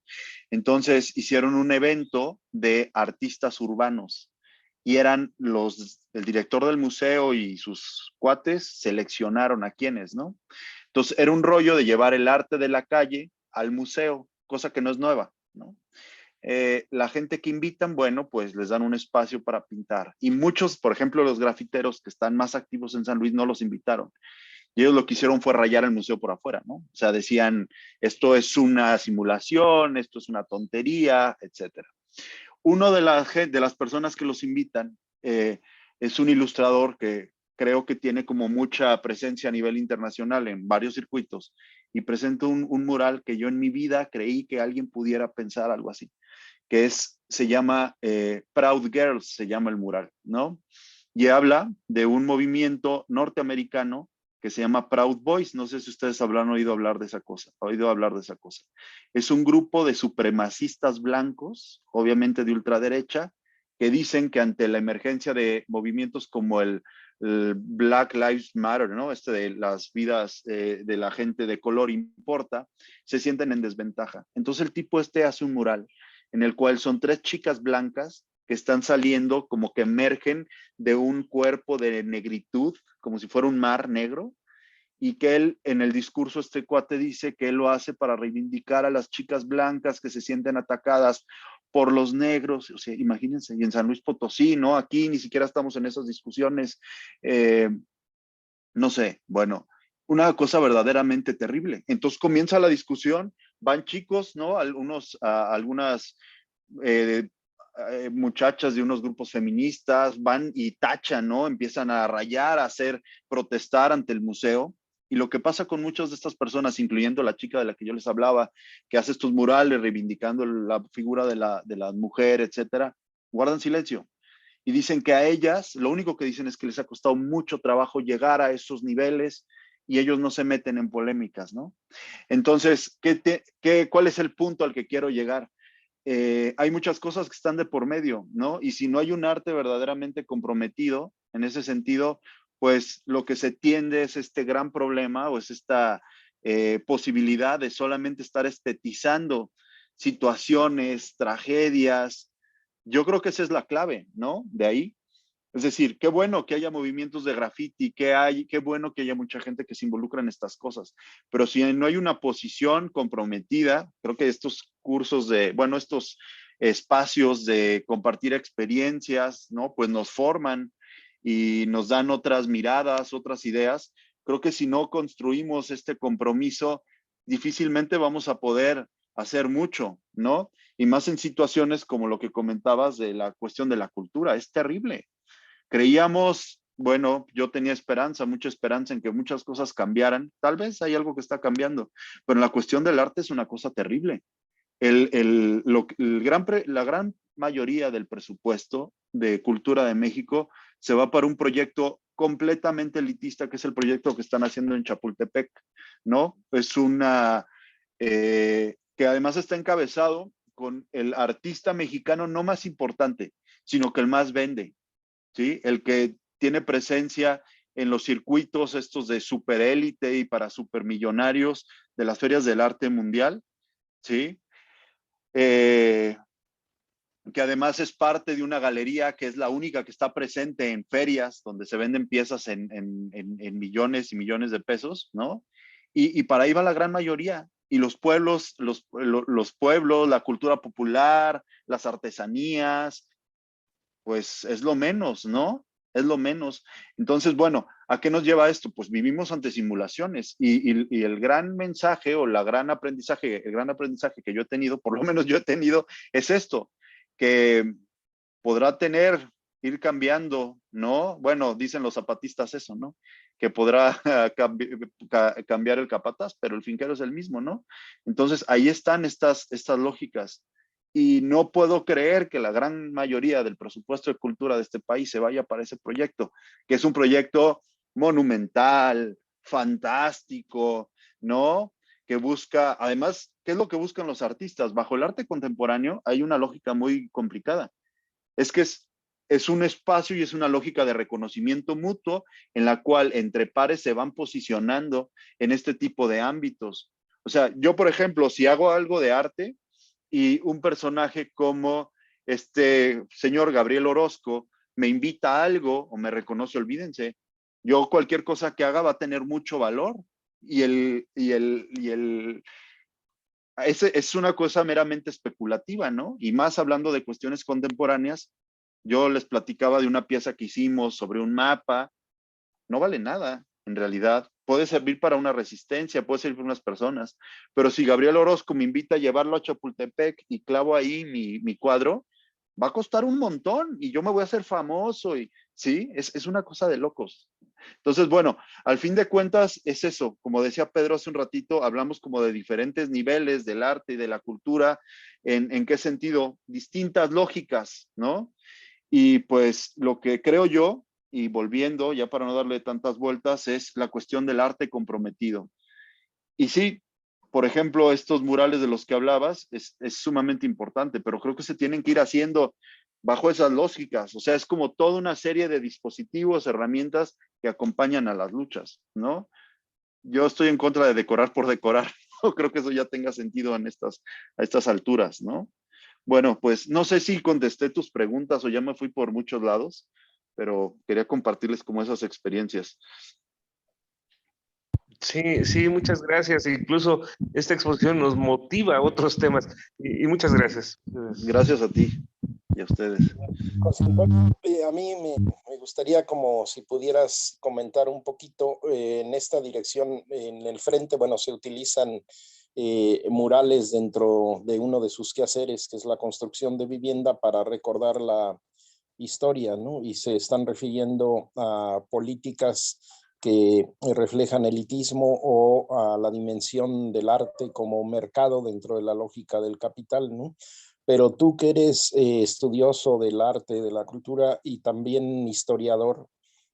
Entonces hicieron un evento de artistas urbanos y eran el director del museo y sus cuates seleccionaron a quienes, ¿no? Entonces era un rollo de llevar el arte de la calle al museo, cosa que no es nueva, ¿no? La gente que invitan, bueno, pues les dan un espacio para pintar. Y muchos, por ejemplo, los grafiteros que están más activos en San Luis no los invitaron. Y ellos lo que hicieron fue rayar el museo por afuera, ¿no? O sea, decían, esto es una simulación, esto es una tontería, etcétera. Uno de las personas que los invitan es un ilustrador que creo que tiene como mucha presencia a nivel internacional en varios circuitos y presenta un mural que yo en mi vida creí que alguien pudiera pensar algo así, que se llama Proud Girls, se llama el mural, ¿no? Y habla de un movimiento norteamericano que se llama Proud Boys. No sé si ustedes habrán oído hablar de esa cosa. Es un grupo de supremacistas blancos, obviamente de ultraderecha, que dicen que ante la emergencia de movimientos como el Black Lives Matter, ¿no? De las vidas de la gente de color importa, se sienten en desventaja. Entonces el tipo hace un mural en el cual son 3 chicas blancas que están saliendo, como que emergen de un cuerpo de negritud, como si fuera un mar negro, y que él, en el discurso, este cuate dice que él lo hace para reivindicar a las chicas blancas que se sienten atacadas por los negros. O sea, imagínense, y en San Luis Potosí, ¿no? Aquí ni siquiera estamos en esas discusiones. No sé, bueno, una cosa verdaderamente terrible. Entonces comienza la discusión, van chicos, ¿no? Algunas muchachas de unos grupos feministas van y tachan, ¿no? Empiezan a rayar, a protestar ante el museo. Y lo que pasa con muchas de estas personas, incluyendo la chica de la que yo les hablaba, que hace estos murales reivindicando la figura de la mujer, etcétera, guardan silencio. Y dicen que a ellas, lo único que dicen es que les ha costado mucho trabajo llegar a esos niveles y ellos no se meten en polémicas, ¿no? Entonces, ¿cuál es el punto al que quiero llegar? Hay muchas cosas que están de por medio, ¿no? Y si no hay un arte verdaderamente comprometido en ese sentido, pues lo que se tiende es este gran problema o es esta posibilidad de solamente estar estetizando situaciones, tragedias. Yo creo que esa es la clave, ¿no? De ahí. Es decir, qué bueno que haya movimientos de graffiti, qué bueno que haya mucha gente que se involucra en estas cosas, pero si no hay una posición comprometida, creo que estos cursos estos espacios de compartir experiencias, ¿no? Pues nos forman y nos dan otras miradas, otras ideas. Creo que si no construimos este compromiso, difícilmente vamos a poder hacer mucho, ¿no? Y más en situaciones como lo que comentabas de la cuestión de la cultura, es terrible. Creíamos, bueno, yo tenía esperanza, mucha esperanza en que muchas cosas cambiaran. Tal vez hay algo que está cambiando, pero la cuestión del arte es una cosa terrible. La gran mayoría del presupuesto de cultura de México se va para un proyecto completamente elitista, que es el proyecto que están haciendo en Chapultepec, ¿no? Es que además está encabezado con el artista mexicano no más importante, sino que el más vende, ¿sí? El que tiene presencia en los circuitos estos de superélite y para supermillonarios de las ferias del arte mundial, ¿sí? Que además es parte de una galería que es la única que está presente en ferias donde se venden piezas en millones y millones de pesos, ¿no? Y para ahí va la gran mayoría. Y los pueblos, los pueblos, la cultura popular, las artesanías, pues es lo menos, ¿no? Es lo menos. Entonces, bueno, ¿a qué nos lleva esto? Pues vivimos ante simulaciones y el gran mensaje o el gran aprendizaje que yo he tenido, por lo menos yo he tenido, es esto, que podrá ir cambiando, ¿no? Bueno, dicen los zapatistas eso, ¿no? Que podrá cambiar el capataz, pero el finquero es el mismo, ¿no? Entonces, ahí están estas lógicas. Y no puedo creer que la gran mayoría del presupuesto de cultura de este país se vaya para ese proyecto, que es un proyecto monumental, fantástico, ¿no? Que busca, además, ¿qué es lo que buscan los artistas? Bajo el arte contemporáneo hay una lógica muy complicada. Es que es un espacio y es una lógica de reconocimiento mutuo en la cual entre pares se van posicionando en este tipo de ámbitos. O sea, yo, por ejemplo, si hago algo de arte y un personaje como este señor Gabriel Orozco me invita a algo o me reconoce, olvídense, yo cualquier cosa que haga va a tener mucho valor es una cosa meramente especulativa, ¿no? Y más hablando de cuestiones contemporáneas, yo les platicaba de una pieza que hicimos sobre un mapa, no vale nada, en realidad. Puede servir para una resistencia, puede servir para unas personas, pero si Gabriel Orozco me invita a llevarlo a Chapultepec y clavo ahí mi cuadro, va a costar un montón y yo me voy a hacer famoso y sí, es una cosa de locos. Entonces, bueno, al fin de cuentas es eso, como decía Pedro hace un ratito, hablamos como de diferentes niveles del arte y de la cultura, ¿en qué sentido? Distintas lógicas, ¿no? Y pues lo que creo yo, y volviendo ya para no darle tantas vueltas, es la cuestión del arte comprometido. Y sí, por ejemplo, estos murales de los que hablabas es sumamente importante, pero creo que se tienen que ir haciendo bajo esas lógicas. O sea, es como toda una serie de dispositivos, herramientas que acompañan a las luchas, ¿no? Yo estoy en contra de decorar por decorar. No creo que eso ya tenga sentido a estas alturas, ¿no? Bueno, pues no sé si contesté tus preguntas o ya me fui por muchos lados, pero quería compartirles como esas experiencias. Sí, sí, muchas gracias. Incluso esta exposición nos motiva a otros temas. Y muchas gracias. Gracias a ti y a ustedes. José Antonio, a mí me gustaría como si pudieras comentar un poquito en esta dirección, en el frente, bueno, se utilizan murales dentro de uno de sus quehaceres, que es la construcción de vivienda para recordar la historia, ¿no? Y se están refiriendo a políticas que reflejan elitismo o a la dimensión del arte como mercado dentro de la lógica del capital, ¿no? Pero tú que eres estudioso del arte, de la cultura y también historiador,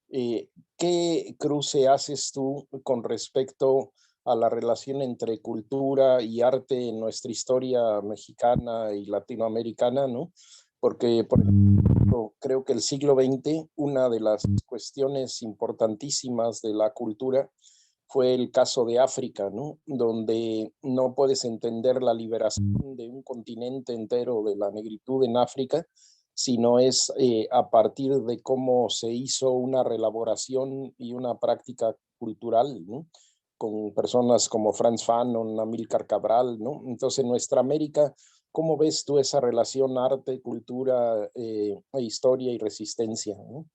¿qué cruce haces tú con respecto a la relación entre cultura y arte en nuestra historia mexicana y latinoamericana, ¿no? Porque, por ejemplo, creo que el siglo XX, una de las cuestiones importantísimas de la cultura fue el caso de África, ¿no? Donde no puedes entender la liberación de un continente entero de la negritud en África, sino es a partir de cómo se hizo una reelaboración y una práctica cultural, ¿no? Con personas como Franz Fanon, Amílcar Cabral, ¿no? Entonces, en nuestra América, ¿cómo ves tú esa relación arte, cultura, historia y resistencia, ¿no?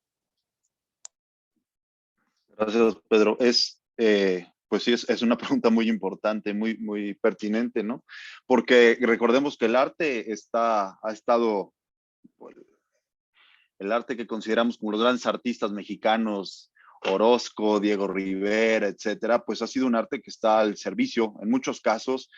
Gracias, Pedro. Pues sí, es una pregunta muy importante, muy, muy pertinente, ¿no? Porque recordemos que el arte ha estado, el arte que consideramos como los grandes artistas mexicanos, Orozco, Diego Rivera, etcétera, pues ha sido un arte que está al servicio, en muchos casos,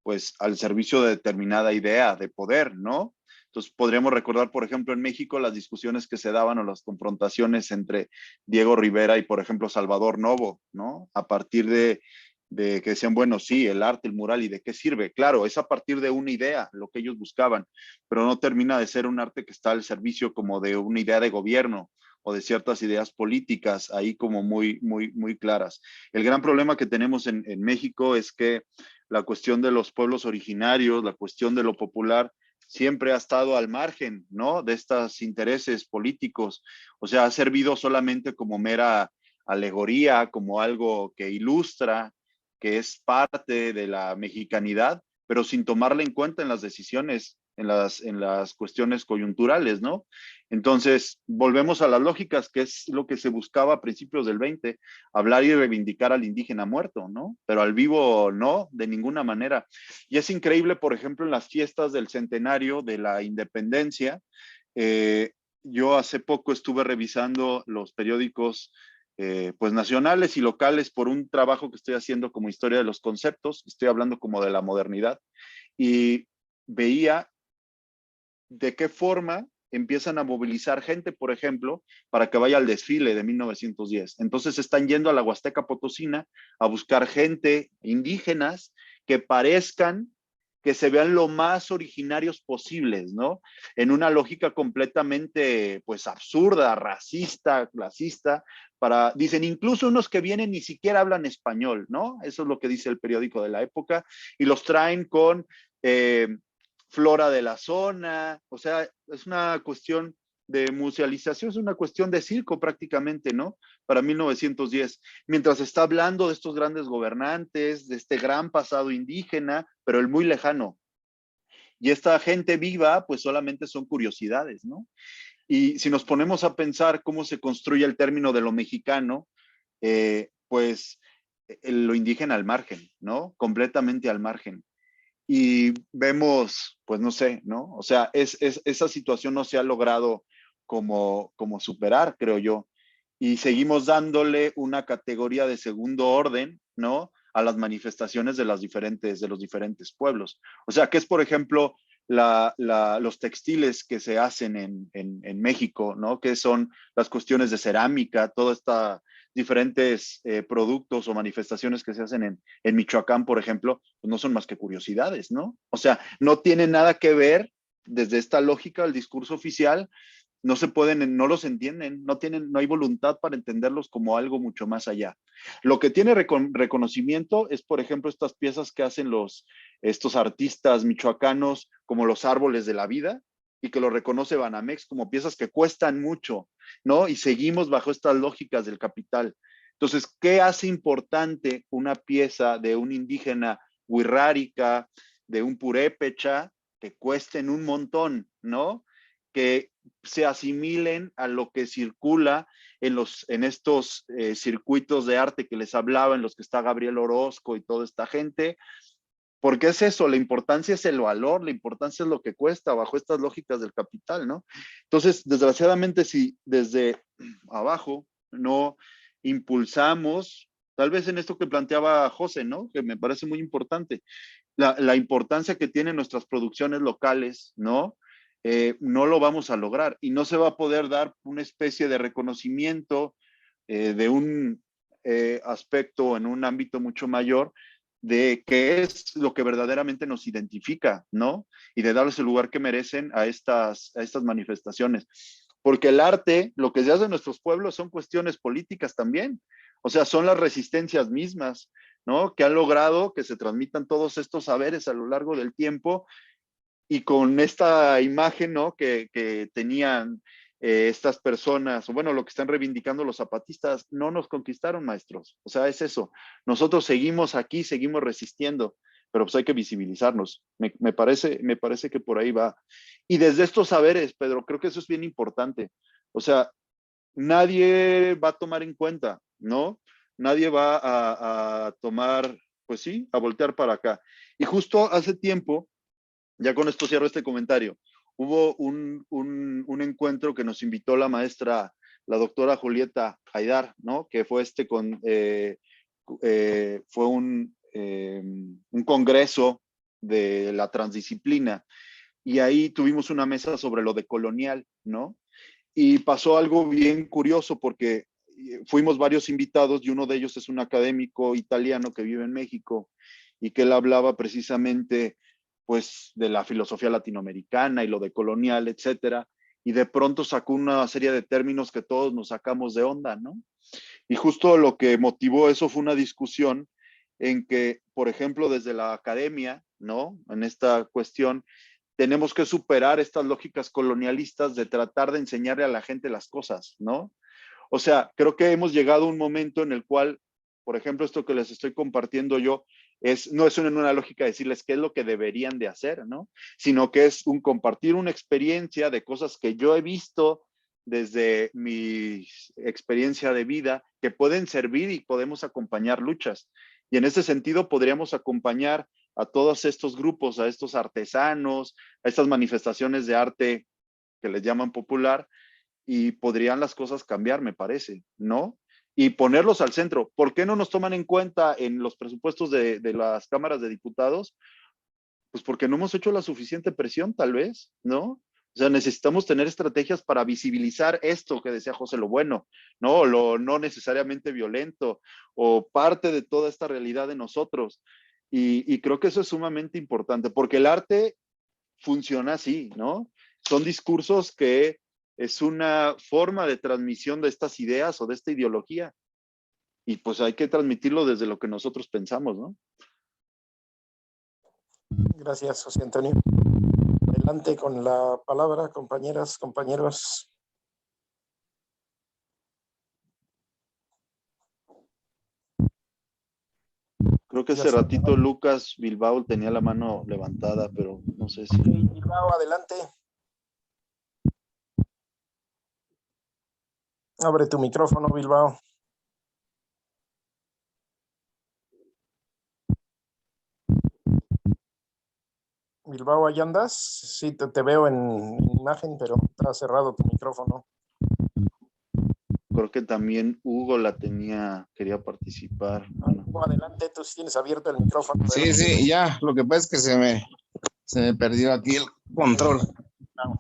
pues al servicio de determinada idea de poder, ¿no? Entonces podríamos recordar, por ejemplo, en México las discusiones que se daban o las confrontaciones entre Diego Rivera y, por ejemplo, Salvador Novo, ¿no? A partir de de que decían, bueno, sí, el arte, el mural, ¿y de qué sirve? Claro, es a partir de una idea lo que ellos buscaban, pero no termina de ser un arte que está al servicio como de una idea de gobierno o de ciertas ideas políticas ahí como muy claras. El gran problema que tenemos en México es que la cuestión de los pueblos originarios, la cuestión de lo popular, siempre ha estado al margen, ¿no? De estos intereses políticos. O sea, ha servido solamente como mera alegoría, como algo que ilustra, que es parte de la mexicanidad, pero sin tomarla en cuenta en las decisiones, en las cuestiones coyunturales, ¿no? Entonces, volvemos a las lógicas, que es lo que se buscaba a principios del 20, hablar y reivindicar al indígena muerto, ¿no? Pero al vivo no, de ninguna manera. Y es increíble, por ejemplo, en las fiestas del centenario de la independencia, yo hace poco estuve revisando los periódicos pues nacionales y locales por un trabajo que estoy haciendo como historia de los conceptos, estoy hablando como de la modernidad, y veía de qué forma empiezan a movilizar gente, por ejemplo, para que vaya al desfile de 1910. Entonces están yendo a la Huasteca Potosina a buscar gente, indígenas, que parezcan, que se vean lo más originarios posibles, ¿no? En una lógica completamente, pues, absurda, racista, clasista, dicen, incluso unos que vienen ni siquiera hablan español, ¿no? Eso es lo que dice el periódico de la época, y los traen con flora de la zona, o sea, es una cuestión de musealización, es una cuestión de circo prácticamente, ¿no? Para 1910, mientras está hablando de estos grandes gobernantes, de este gran pasado indígena, pero el muy lejano. Y esta gente viva, pues solamente son curiosidades, ¿no? Y si nos ponemos a pensar cómo se construye el término de lo mexicano, pues lo indígena al margen, ¿no? Completamente al margen. Y vemos, pues no sé, ¿no? O sea, esa situación no se ha logrado como superar, creo yo. Y seguimos dándole una categoría de segundo orden, ¿no? A las manifestaciones de los diferentes pueblos. O sea, que es, por ejemplo, los textiles que se hacen en México, ¿no? Que son las cuestiones de cerámica, toda esta diferentes productos o manifestaciones que se hacen en Michoacán, por ejemplo, pues no son más que curiosidades, ¿no? O sea, no tiene nada que ver desde esta lógica del discurso oficial, no se pueden, no los entienden, no hay voluntad para entenderlos como algo mucho más allá. Lo que tiene reconocimiento es, por ejemplo, estas piezas que hacen estos artistas michoacanos como los árboles de la vida, y que lo reconoce Banamex como piezas que cuestan mucho, ¿no? Y seguimos bajo estas lógicas del capital. Entonces, ¿qué hace importante una pieza de un indígena wixárika, de un purépecha, que cuesten un montón, ¿no? Que se asimilen a lo que circula en estos circuitos de arte que les hablaba, en los que está Gabriel Orozco y toda esta gente. Porque es eso, la importancia es el valor, la importancia es lo que cuesta bajo estas lógicas del capital, ¿no? Entonces, desgraciadamente, si desde abajo no impulsamos, tal vez en esto que planteaba José, ¿no? Que me parece muy importante, la importancia que tienen nuestras producciones locales, ¿no? No lo vamos a lograr y no se va a poder dar una especie de reconocimiento de un aspecto en un ámbito mucho mayor de qué es lo que verdaderamente nos identifica, ¿no? Y de darles el lugar que merecen a estas manifestaciones. Porque el arte, lo que se hace en nuestros pueblos son cuestiones políticas también. O sea, son las resistencias mismas, ¿no? Que han logrado que se transmitan todos estos saberes a lo largo del tiempo y con esta imagen, ¿no? Que tenían estas personas, o bueno, lo que están reivindicando los zapatistas, no nos conquistaron, maestros. O sea, es eso. Nosotros seguimos aquí, seguimos resistiendo, pero pues hay que visibilizarnos. Me parece que por ahí va. Y desde estos saberes, Pedro, creo que eso es bien importante. O sea, nadie va a tomar en cuenta, ¿no? Nadie va a tomar, pues sí, a voltear para acá. Y justo hace tiempo, ya con esto cierro este comentario, hubo un encuentro que nos invitó la maestra, la doctora Julieta Haidar, ¿no? Que fue fue un congreso de la transdisciplina, y ahí tuvimos una mesa sobre lo decolonial, ¿no? Y pasó algo bien curioso porque fuimos varios invitados y uno de ellos es un académico italiano que vive en México y que él hablaba precisamente pues de la filosofía latinoamericana y lo de colonial, etcétera, y de pronto sacó una serie de términos que todos nos sacamos de onda, ¿no? Y justo lo que motivó eso fue una discusión en que, por ejemplo, desde la academia, ¿no? En esta cuestión, tenemos que superar estas lógicas colonialistas de tratar de enseñarle a la gente las cosas, ¿no? O sea, creo que hemos llegado a un momento en el cual, por ejemplo, esto que les estoy compartiendo yo, no es una lógica de decirles qué es lo que deberían de hacer, ¿no? Sino que es un compartir una experiencia de cosas que yo he visto desde mi experiencia de vida que pueden servir y podemos acompañar luchas. Y en ese sentido podríamos acompañar a todos estos grupos, a estos artesanos, a estas manifestaciones de arte que les llaman popular, y podrían las cosas cambiar, me parece, ¿no? Y ponerlos al centro. ¿Por qué no nos toman en cuenta en los presupuestos de las cámaras de diputados? Pues porque no hemos hecho la suficiente presión, tal vez, ¿no? O sea, necesitamos tener estrategias para visibilizar esto que decía José, lo bueno, ¿no? Lo no necesariamente violento, o parte de toda esta realidad de nosotros. Y creo que eso es sumamente importante, porque el arte funciona así, ¿no? Son discursos que es una forma de transmisión de estas ideas o de esta ideología. Y pues hay que transmitirlo desde lo que nosotros pensamos, ¿no? Gracias, José Antonio. Adelante con la palabra, compañeras, compañeros. Creo que hace ratito Lucas Bilbao tenía la mano levantada, pero no sé si... Bilbao, adelante. Abre tu micrófono, Bilbao. Bilbao, ¿ahí andas? Sí, te veo en imagen, pero está cerrado tu micrófono. Creo que también Hugo quería participar. Bueno. Hugo, adelante, tú sí tienes abierto el micrófono. Sí, sí, ya, lo que pasa es que se me perdió aquí el control.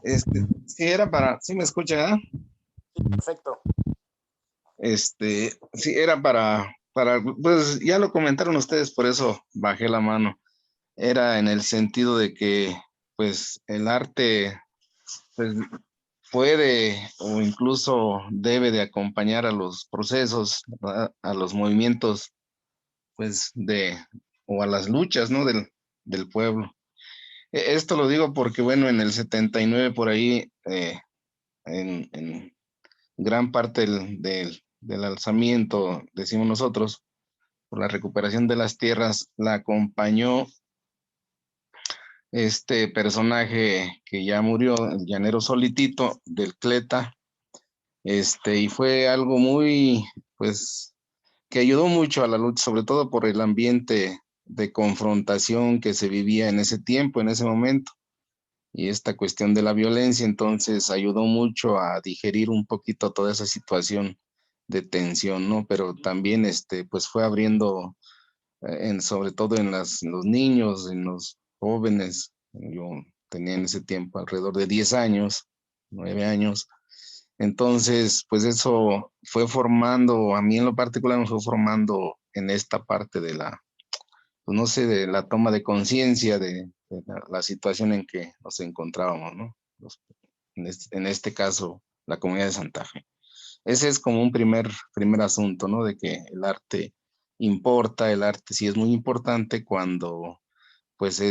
Sí, sí me escucha, ¿verdad? Sí, perfecto. Sí, era pues ya lo comentaron ustedes, por eso bajé la mano. Era en el sentido de que, pues, el arte, pues, puede o incluso debe de acompañar a los procesos, ¿verdad? A los movimientos, pues, o a las luchas, ¿no? Del pueblo. Esto lo digo porque, bueno, en el 79 por ahí, en gran parte del alzamiento, decimos nosotros, por la recuperación de las tierras, la acompañó este personaje que ya murió, el llanero Solitito del Cleta, y fue algo muy, pues, que ayudó mucho a la lucha, sobre todo por el ambiente de confrontación que se vivía en ese tiempo, en ese momento, y esta cuestión de la violencia, entonces ayudó mucho a digerir un poquito toda esa situación de tensión, ¿no? Pero también, pues fue abriendo, sobre todo en los niños, en los jóvenes. Yo tenía en ese tiempo alrededor de 10 años, 9 años. Entonces, pues eso fue formando, a mí en lo particular me fue formando en esta parte de pues no sé, de la toma de conciencia de la situación en que nos encontrábamos, ¿no? En este caso, la comunidad de Santa Fe. Ese es como un primer asunto, ¿no? De que el arte importa, el arte sí es muy importante cuando, pues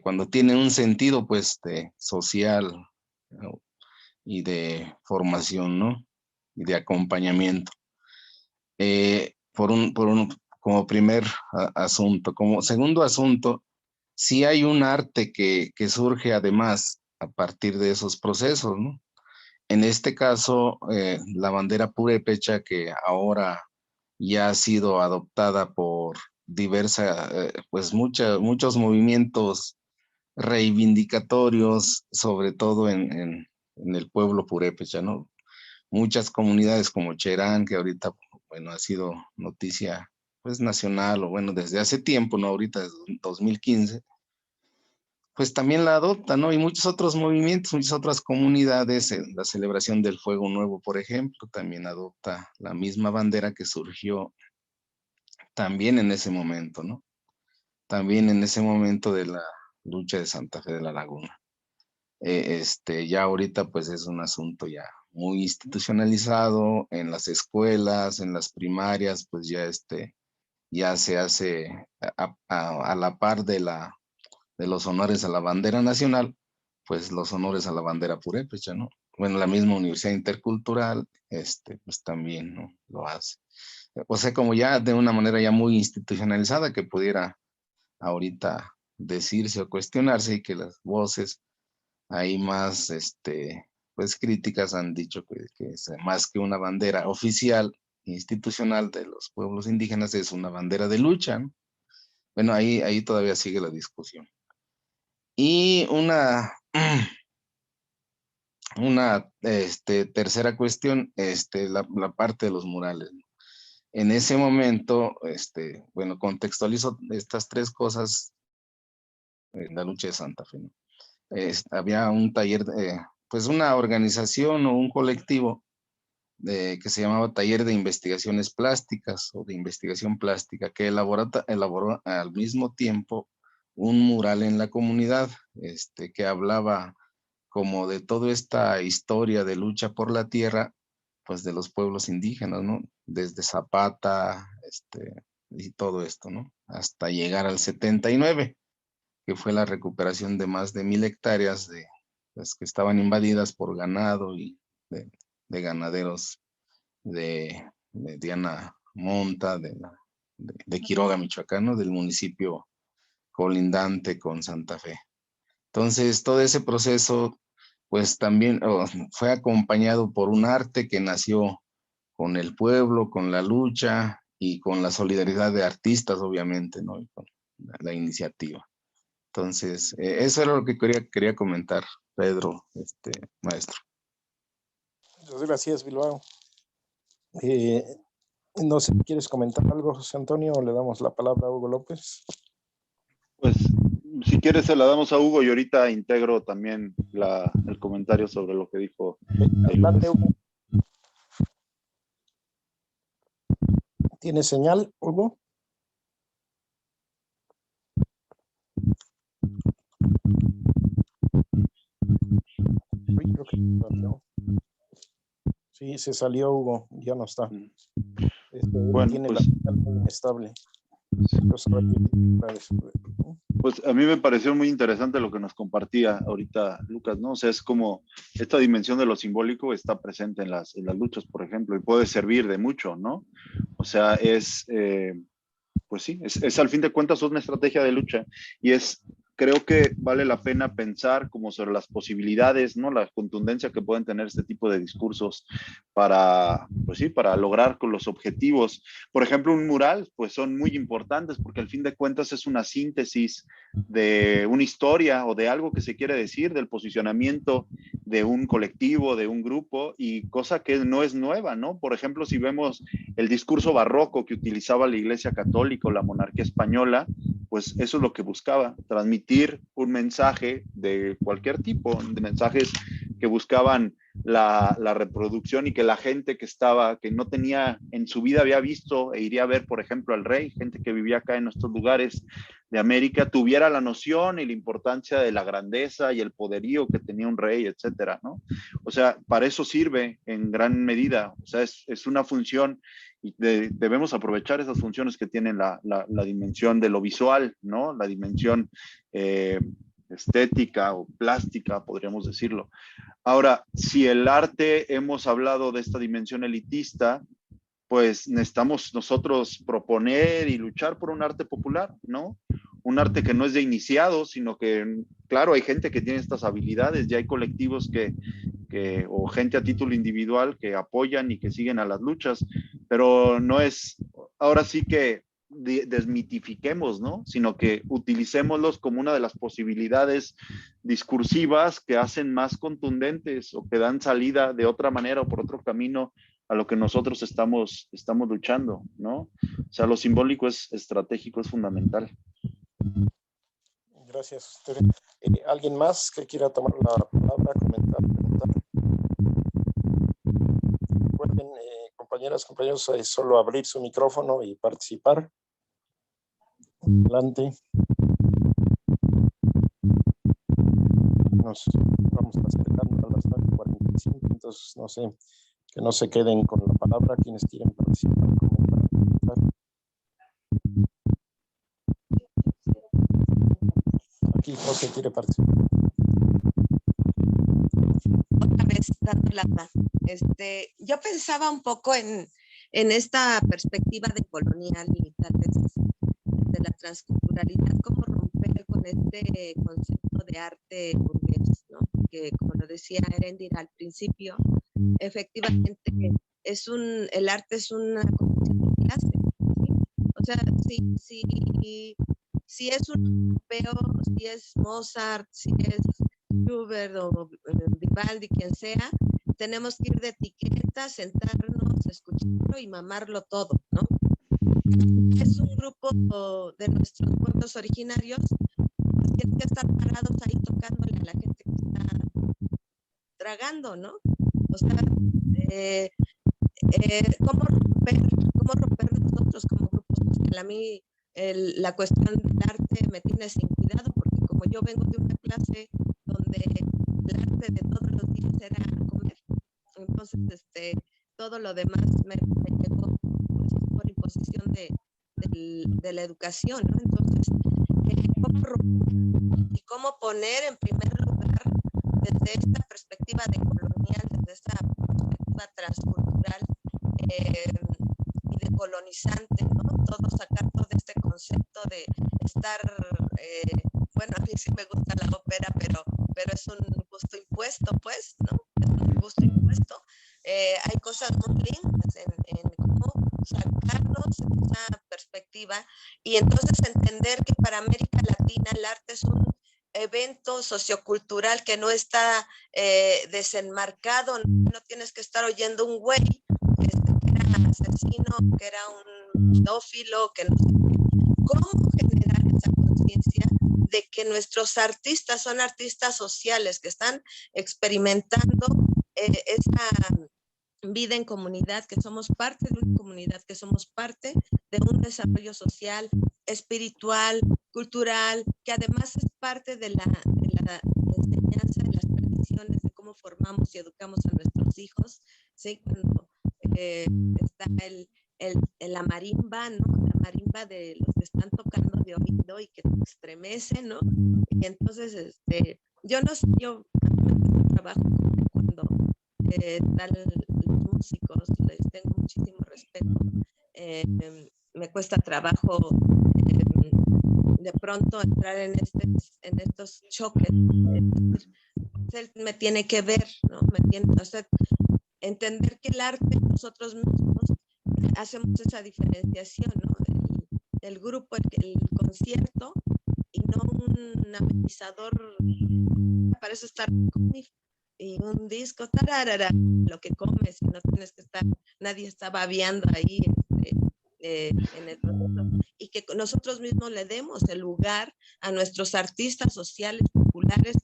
cuando tiene un sentido, pues, social, ¿no? Y de formación, ¿no? Y de acompañamiento. Como primer asunto. Como segundo asunto, sí hay un arte que surge además a partir de esos procesos, ¿no? En este caso, la bandera purépecha, que ahora ya ha sido adoptada por pues muchos movimientos reivindicatorios, sobre todo en el pueblo purépecha, ¿no? Muchas comunidades como Cherán, que ahorita, bueno, ha sido noticia, pues, nacional, o bueno, desde hace tiempo, ¿no? Ahorita, desde 2015, pues también la adopta, ¿no? Y muchos otros movimientos, muchas otras comunidades, la celebración del Fuego Nuevo, por ejemplo, también adopta la misma bandera que surgió también en ese momento, ¿no? También en ese momento de la lucha de Santa Fe de la Laguna. Ya ahorita pues es un asunto ya muy institucionalizado en las escuelas, en las primarias, pues ya se hace a la par de los honores a la bandera nacional, pues los honores a la bandera purépecha, ¿no? Bueno, la misma Universidad Intercultural, pues también, ¿no? Lo hace. O sea, como ya de una manera ya muy institucionalizada que pudiera ahorita decirse o cuestionarse, y que las voces ahí más, pues críticas han dicho que es más que una bandera oficial, institucional de los pueblos indígenas, es una bandera de lucha, ¿no? Bueno, ahí todavía sigue la discusión. Y una tercera cuestión, la parte de los murales, ¿no? En ese momento, bueno, contextualizo estas tres cosas en la lucha de Santa Fe, ¿no? Había un taller, pues una organización o un colectivo que se llamaba Taller de Investigaciones Plásticas o de Investigación Plástica, que elaboró al mismo tiempo un mural en la comunidad, que hablaba como de toda esta historia de lucha por la tierra, pues de los pueblos indígenas, ¿no? Desde Zapata, y todo esto, ¿no? Hasta llegar al 79, que fue la recuperación de más de 1000 hectáreas de las que estaban invadidas por ganado y de ganaderos de Diana Monta, de Quiroga, Michoacán, ¿no? Del municipio colindante con Santa Fe. Entonces, todo ese proceso, pues también fue acompañado por un arte que nació con el pueblo, con la lucha y con la solidaridad de artistas, obviamente, ¿no? Y con la iniciativa. Entonces, eso era lo que quería comentar, Pedro, maestro. Muchas gracias, Bilbao. No sé, ¿quieres comentar algo, José Antonio, o le damos la palabra a Hugo López? Pues, si quieres, se la damos a Hugo y ahorita integro también el comentario sobre lo que dijo. Adelante, Hugo. ¿Tiene señal, Hugo? Creo que salió. Sí, se salió Hugo, ya no está. Bueno, tiene pues, la señal inestable. Pues a mí me pareció muy interesante lo que nos compartía ahorita Lucas, ¿no? O sea, es como esta dimensión de lo simbólico está presente en las luchas, por ejemplo, y puede servir de mucho, ¿no? O sea, pues sí, es al fin de cuentas una estrategia de lucha y creo que vale la pena pensar como sobre las posibilidades, ¿no? La contundencia que pueden tener este tipo de discursos pues sí, para lograr con los objetivos. Por ejemplo, un mural, pues son muy importantes porque al fin de cuentas es una síntesis de una historia o de algo que se quiere decir, del posicionamiento de un colectivo, de un grupo, y cosa que no es nueva, ¿no? Por ejemplo, si vemos el discurso barroco que utilizaba la Iglesia Católica o la monarquía española, pues eso es lo que buscaba, transmitir un mensaje de cualquier tipo, de mensajes que buscaban la reproducción y que la gente que no tenía en su vida había visto e iría a ver, por ejemplo, al rey, gente que vivía acá en nuestros lugares de América, tuviera la noción y la importancia de la grandeza y el poderío que tenía un rey, etcétera, ¿no? O sea, para eso sirve en gran medida, o sea, es una función y debemos aprovechar esas funciones que tienen la dimensión de lo visual, ¿no? La dimensión estética o plástica, podríamos decirlo. Ahora, si el arte, hemos hablado de esta dimensión elitista, pues necesitamos nosotros proponer y luchar por un arte popular, ¿no? Un arte que no es de iniciados, sino que, claro, hay gente que tiene estas habilidades, ya hay colectivos o gente a título individual que apoyan y que siguen a las luchas, pero no es, ahora sí que desmitifiquemos, ¿no? Sino que utilicémoslos como una de las posibilidades discursivas que hacen más contundentes o que dan salida de otra manera o por otro camino a lo que nosotros estamos luchando, ¿no? O sea, lo simbólico es estratégico, es fundamental. Gracias. ¿Alguien más que quiera tomar la palabra, comentar, preguntar? Recuerden, compañeras, compañeros, solo abrir su micrófono y participar. Adelante. Nos vamos acercando a las 9:45, entonces no sé, que no se queden con la palabra quienes quieren participar, comentar, preguntar. Aquí José quiere participar. Otra vez dando lata. Yo pensaba un poco en esta perspectiva de colonial y tal vez de la transculturalidad, cómo romper con este concepto de arte burgués, ¿no? Que como lo decía Erendira al principio, efectivamente el arte es una condición de clase, ¿sí? O sea, si es un europeo, si es Mozart, si es Schubert o Vivaldi, quien sea, tenemos que ir de etiqueta, sentarnos, escucharlo y mamarlo todo, ¿no? Es un grupo de nuestros pueblos originarios, pues tienen que estar parados ahí tocándole a la gente que está tragando, ¿no? O sea, ¿cómo romper nosotros como grupo social? A mí la cuestión del arte me tiene sin cuidado, porque como yo vengo de una clase donde el arte de todos los días era comer, entonces todo lo demás me llegó pues, por imposición de la educación, ¿no? Entonces, ¿cómo romper y cómo poner en primer lugar desde esta perspectiva de colonial, desde esta perspectiva transcultural y de colonizante, ¿no? Todo sacar todo este concepto de estar, bueno, a mí sí me gusta la ópera, pero es un gusto impuesto, pues, ¿no? Es un gusto impuesto. Hay cosas muy lindas en cómo sacarnos esa perspectiva y entonces entender que para América Latina el arte es un evento sociocultural que no está desenmarcado, no tienes que estar oyendo un güey que era asesino, que era un pedófilo, que no sé qué. ¿Cómo generar esa conciencia de que nuestros artistas son artistas sociales que están experimentando esa vida en comunidad, que somos parte de una comunidad, que somos parte de un desarrollo social, espiritual, cultural, que además es parte de la enseñanza, de las tradiciones, de cómo formamos y educamos a nuestros hijos, ¿sí? Cuando está la marimba, ¿no? La marimba de los que están tocando de oído y que te estremece, ¿no? Y entonces, yo no sé, yo trabajo cuando están los músicos, les tengo muchísimo respeto. Me cuesta trabajo de pronto entrar en estos choques. Él me tiene que ver, ¿no? O sea, entender que el arte, nosotros mismos hacemos esa diferenciación, ¿no? El grupo, el concierto, y no un amenizador para eso estar conmigo. Y un disco, tararara, lo que comes, y no tienes que estar, nadie está babeando ahí en el proceso, y que nosotros mismos le demos el lugar a nuestros artistas sociales, populares,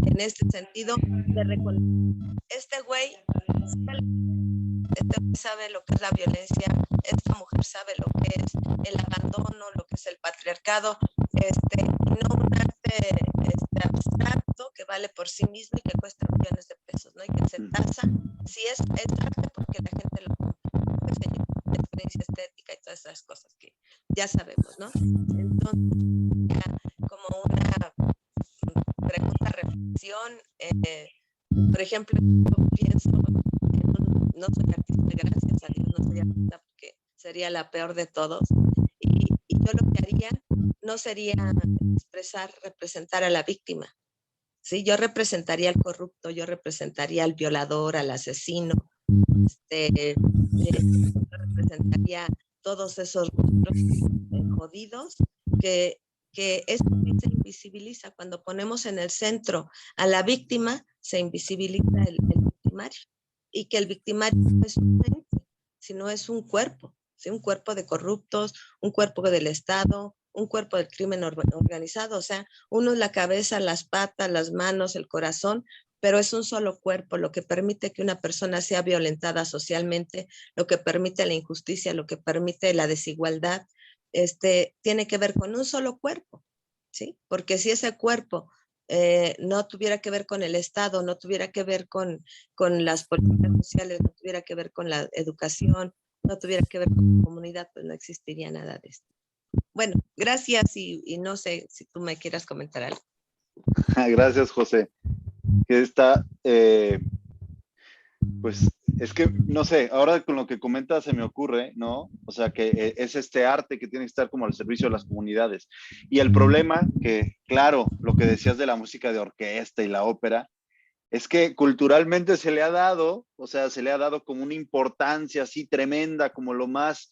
en este sentido de reconocer. Este güey sabe lo que es la violencia, esta mujer sabe lo que es el abandono, lo que es el patriarcado, y no un arte abstracto que vale por sí mismo y que cuesta millones de pesos, ¿no? Y que se tasa, si es arte porque la gente lo compra, experiencia estética y todas esas cosas que ya sabemos, ¿no? Entonces, como una pregunta, reflexión, por ejemplo, yo pienso, no soy artista, gracias a Dios no soy artista porque sería la peor de todos, y yo lo que haría no sería representar a la víctima, ¿sí? Yo representaría al corrupto, yo representaría al violador, al asesino, yo representaría todos esos jodidos que esto se invisibiliza. Cuando ponemos en el centro a la víctima, se invisibiliza el victimario, y que el victimario no es un ente, sino es un cuerpo, ¿sí? Un cuerpo de corruptos, un cuerpo del Estado, un cuerpo del crimen organizado, o sea, uno es la cabeza, las patas, las manos, el corazón, pero es un solo cuerpo, lo que permite que una persona sea violentada socialmente, lo que permite la injusticia, lo que permite la desigualdad, tiene que ver con un solo cuerpo, ¿sí? Porque si ese cuerpo no tuviera que ver con el Estado, no tuviera que ver con las políticas sociales, no tuviera que ver con la educación, no tuviera que ver con la comunidad, pues no existiría nada de esto. Bueno, gracias y no sé si tú me quieras comentar algo. Gracias, José. Que está, pues es que, no sé, ahora con lo que comentas se me ocurre, ¿no? O sea, que es este arte que tiene que estar como al servicio de las comunidades. Y el problema que, claro, lo que decías de la música de orquesta y la ópera, es que culturalmente se le ha dado, o sea, se le ha dado como una importancia así tremenda, como lo más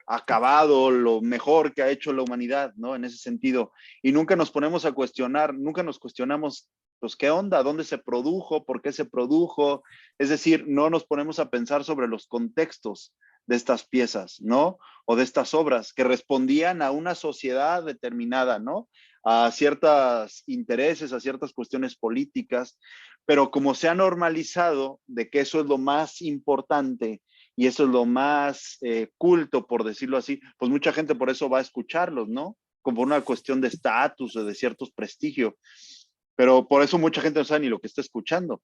acabado, lo mejor que ha hecho la humanidad, ¿no? En ese sentido. Y nunca nos ponemos a cuestionar, nunca nos cuestionamos, pues, ¿qué onda? ¿Dónde se produjo? ¿Por qué se produjo? Es decir, no nos ponemos a pensar sobre los contextos de estas piezas, ¿no? O de estas obras que respondían a una sociedad determinada, ¿no? A ciertos intereses, a ciertas cuestiones políticas, pero como se ha normalizado de que eso es lo más importante y eso es lo más culto, por decirlo así, pues mucha gente por eso va a escucharlos, ¿no? Como una cuestión de estatus o de ciertos prestigio. Pero por eso mucha gente no sabe ni lo que está escuchando.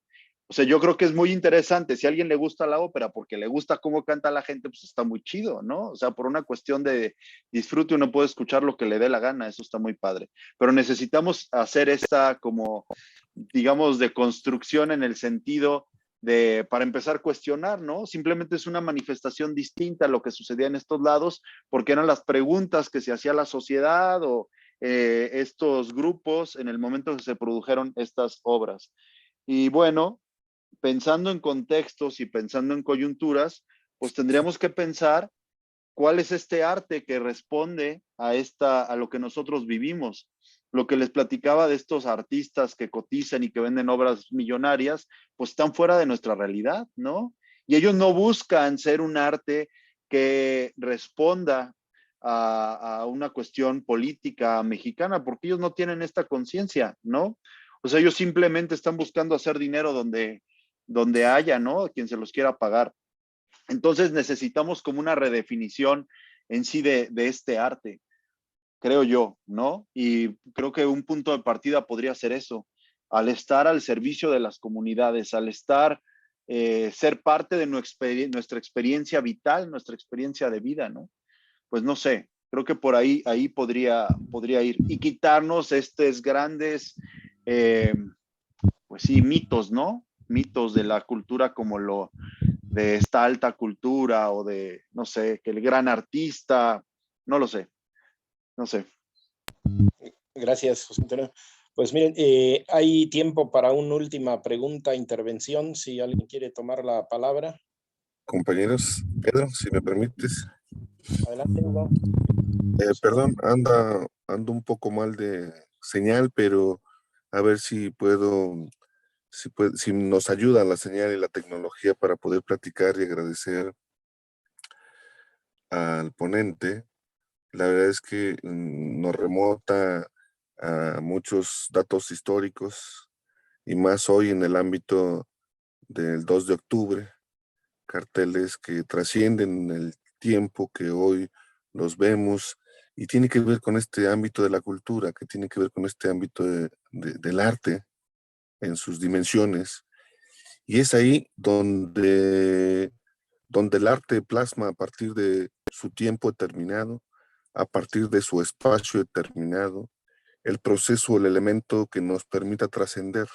O sea, yo creo que es muy interesante. Si a alguien le gusta la ópera porque le gusta cómo canta la gente, pues está muy chido, ¿no? O sea, por una cuestión de disfrute uno puede escuchar lo que le dé la gana, eso está muy padre. Pero necesitamos hacer esta como, digamos, de construcción en el sentido de, para empezar a cuestionar, ¿no? Simplemente es una manifestación distinta a lo que sucedía en estos lados, porque eran las preguntas que se hacía la sociedad o estos grupos en el momento que se produjeron estas obras. Y bueno, pensando en contextos y pensando en coyunturas, pues tendríamos que pensar cuál es este arte que responde a lo que nosotros vivimos. Lo que les platicaba de estos artistas que cotizan y que venden obras millonarias, pues están fuera de nuestra realidad, ¿no? Y ellos no buscan ser un arte que responda a una cuestión política mexicana, porque ellos no tienen esta conciencia, ¿no? O sea, ellos simplemente están buscando hacer dinero donde haya, ¿no? Quien se los quiera pagar. Entonces necesitamos como una redefinición en sí de este arte, creo yo, ¿no? Y creo que un punto de partida podría ser eso, al estar al servicio de las comunidades, al estar, ser parte de nuestra experiencia vital, nuestra experiencia de vida, ¿no? Pues no sé, creo que por ahí podría ir y quitarnos estos grandes, pues sí, mitos, ¿no? Mitos de la cultura como de esta alta cultura o de, no sé, que el gran artista, no lo sé, no sé. Gracias, José Antonio. Pues miren, hay tiempo para una última pregunta, intervención, si alguien quiere tomar la palabra. Compañeros, Pedro, si me permites. Adelante, Hugo. Perdón, ando un poco mal de señal, pero a ver si si nos ayuda la señal y la tecnología para poder platicar y agradecer al ponente. La verdad es que nos remota a muchos datos históricos y más hoy en el ámbito del 2 de octubre, carteles que trascienden el tiempo que hoy los vemos y tiene que ver con este ámbito de la cultura, que tiene que ver con este ámbito del arte en sus dimensiones. Y es ahí donde el arte plasma a partir de su tiempo determinado, a partir de su espacio determinado, el proceso, el elemento que nos permita trascender.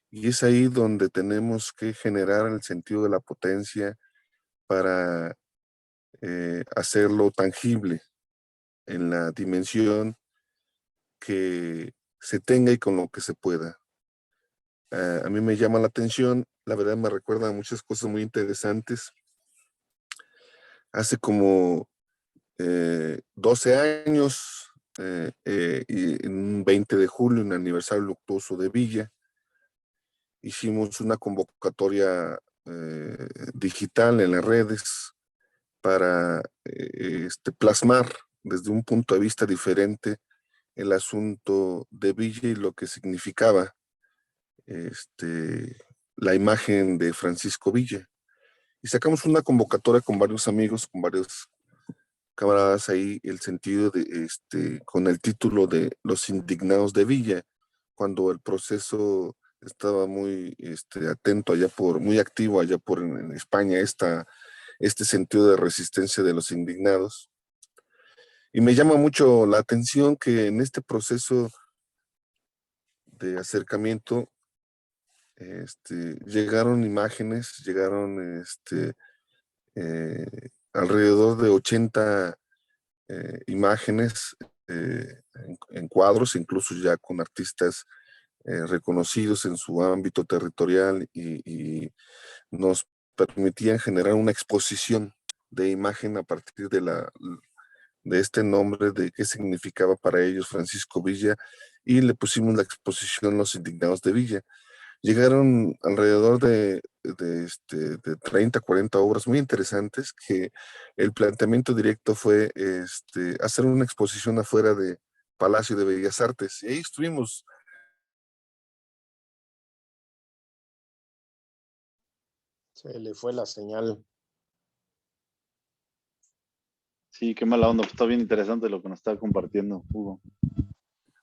Y es ahí donde tenemos que generar el sentido de la potencia para hacerlo tangible en la dimensión que se tenga y con lo que se pueda. A mí me llama la atención, la verdad me recuerda a muchas cosas muy interesantes. Hace como 12 años, y en un 20 de julio, un aniversario luctuoso de Villa, hicimos una convocatoria digital en las redes para plasmar desde un punto de vista diferente el asunto de Villa y lo que significaba la imagen de Francisco Villa. Y sacamos una convocatoria con varios amigos, con varios camaradas ahí, el sentido de, con el título de Los Indignados de Villa, cuando el proceso estaba muy atento muy activo allá en España, este sentido de resistencia de los indignados. Y me llama mucho la atención que en este proceso de acercamiento llegaron imágenes, llegaron alrededor de 80 imágenes en cuadros, incluso ya con artistas reconocidos en su ámbito territorial y nos permitían generar una exposición de imagen a partir de este nombre, de qué significaba para ellos Francisco Villa, y le pusimos la exposición Los Indignados de Villa. Llegaron alrededor de 30, 40 obras muy interesantes, que el planteamiento directo fue hacer una exposición afuera de Palacio de Bellas Artes. Y ahí estuvimos. Se le fue la señal. Sí, qué mala onda, pues está bien interesante lo que nos está compartiendo, Hugo.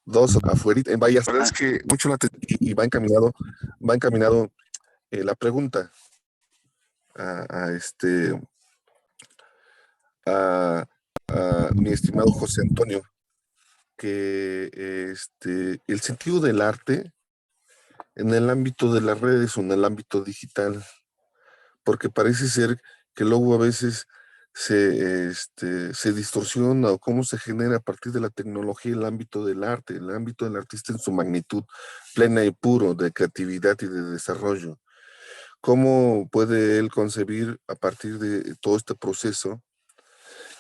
Dos afuera en Bellas Artes. Es que mucho y va encaminado la pregunta a mi estimado José Antonio, que el sentido del arte en el ámbito de las redes o en el ámbito digital, porque parece ser que luego a veces se distorsiona o cómo se genera a partir de la tecnología el ámbito del arte, el ámbito del artista en su magnitud plena y puro de creatividad y de desarrollo. ¿Cómo puede él concebir a partir de todo este proceso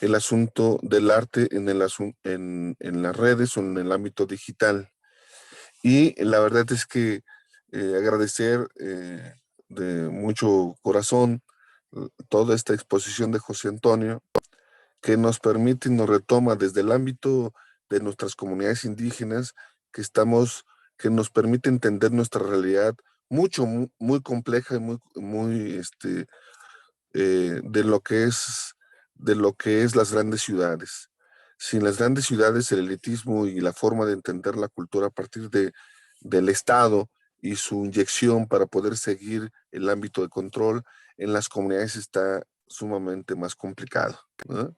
el asunto del arte en las redes o en el ámbito digital? Y la verdad es que agradecer de mucho corazón toda esta exposición de José Antonio, que nos permite y nos retoma desde el ámbito de nuestras comunidades indígenas, que nos permite entender nuestra realidad muy compleja y muy de lo que es las grandes ciudades. Sin las grandes ciudades, el elitismo y la forma de entender la cultura a partir del Estado y su inyección para poder seguir el ámbito de control en las comunidades está sumamente más complicado, ¿no?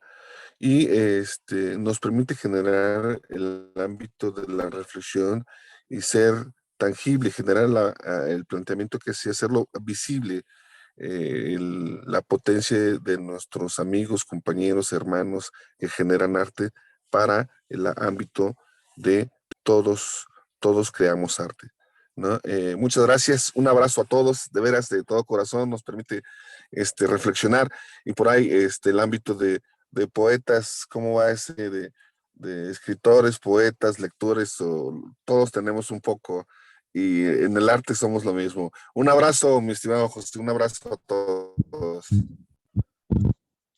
Y nos permite generar el ámbito de la reflexión y ser tangible, generar el planteamiento que sí, hacerlo visible, la potencia de nuestros amigos, compañeros, hermanos que generan arte para el ámbito de todos creamos arte, ¿no? Muchas gracias, un abrazo a todos, de veras, de todo corazón, nos permite reflexionar, y por ahí el ámbito de poetas, ¿cómo va ese de escritores, poetas, lectores? Todos tenemos un poco, y en el arte somos lo mismo. Un abrazo, mi estimado José, un abrazo a todos.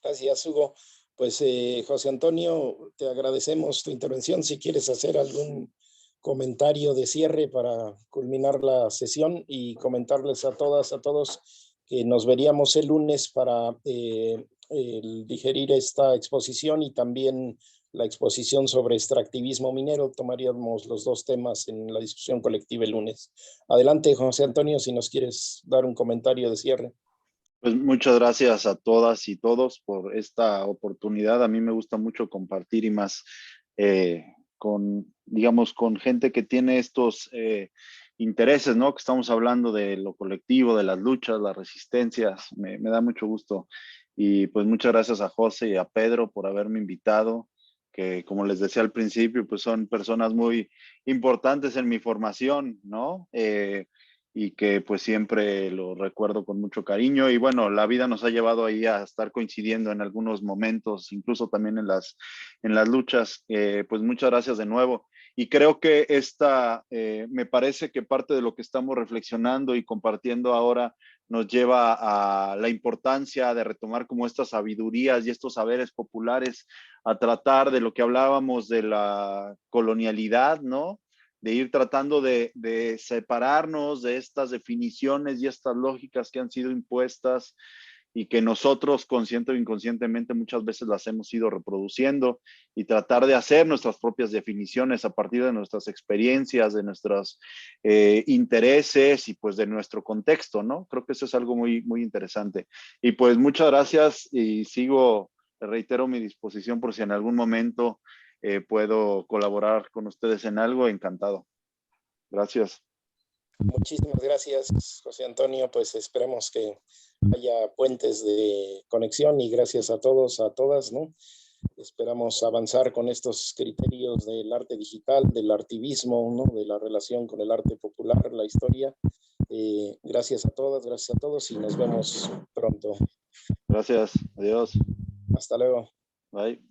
Gracias, Hugo. Pues José Antonio, te agradecemos tu intervención. Si quieres hacer algún comentario de cierre para culminar la sesión, y comentarles a todas, a todos, que nos veríamos el lunes para digerir esta exposición y también la exposición sobre extractivismo minero. Tomaríamos los dos temas en la discusión colectiva el lunes. Adelante, José Antonio, si nos quieres dar un comentario de cierre. Pues muchas gracias a todas y todos por esta oportunidad. A mí me gusta mucho compartir, y más con gente que tiene estos intereses, ¿no? Que estamos hablando de lo colectivo, de las luchas, las resistencias. Me da mucho gusto. Y pues muchas gracias a José y a Pedro por haberme invitado, que como les decía al principio, pues son personas muy importantes en mi formación, ¿no? Y que pues siempre lo recuerdo con mucho cariño. Y bueno, la vida nos ha llevado ahí a estar coincidiendo en algunos momentos, incluso también en las luchas. Pues muchas gracias de nuevo. Y creo que me parece que parte de lo que estamos reflexionando y compartiendo ahora nos lleva a la importancia de retomar como estas sabidurías y estos saberes populares, a tratar de lo que hablábamos de la colonialidad, ¿no? De ir tratando de separarnos de estas definiciones y estas lógicas que han sido impuestas y que nosotros consciente o inconscientemente muchas veces las hemos ido reproduciendo, y tratar de hacer nuestras propias definiciones a partir de nuestras experiencias, de nuestros intereses y pues de nuestro contexto, ¿no? Creo que eso es algo muy, muy interesante. Y pues muchas gracias, y reitero mi disposición por si en algún momento puedo colaborar con ustedes en algo, encantado. Gracias. Muchísimas gracias, José Antonio. Pues esperemos que haya puentes de conexión, y gracias a todos, a todas, ¿no? Esperamos avanzar con estos criterios del arte digital, del artivismo, ¿no? De la relación con el arte popular, la historia. Gracias a todas, gracias a todos, y nos vemos pronto. Gracias. Adiós. Hasta luego. Bye.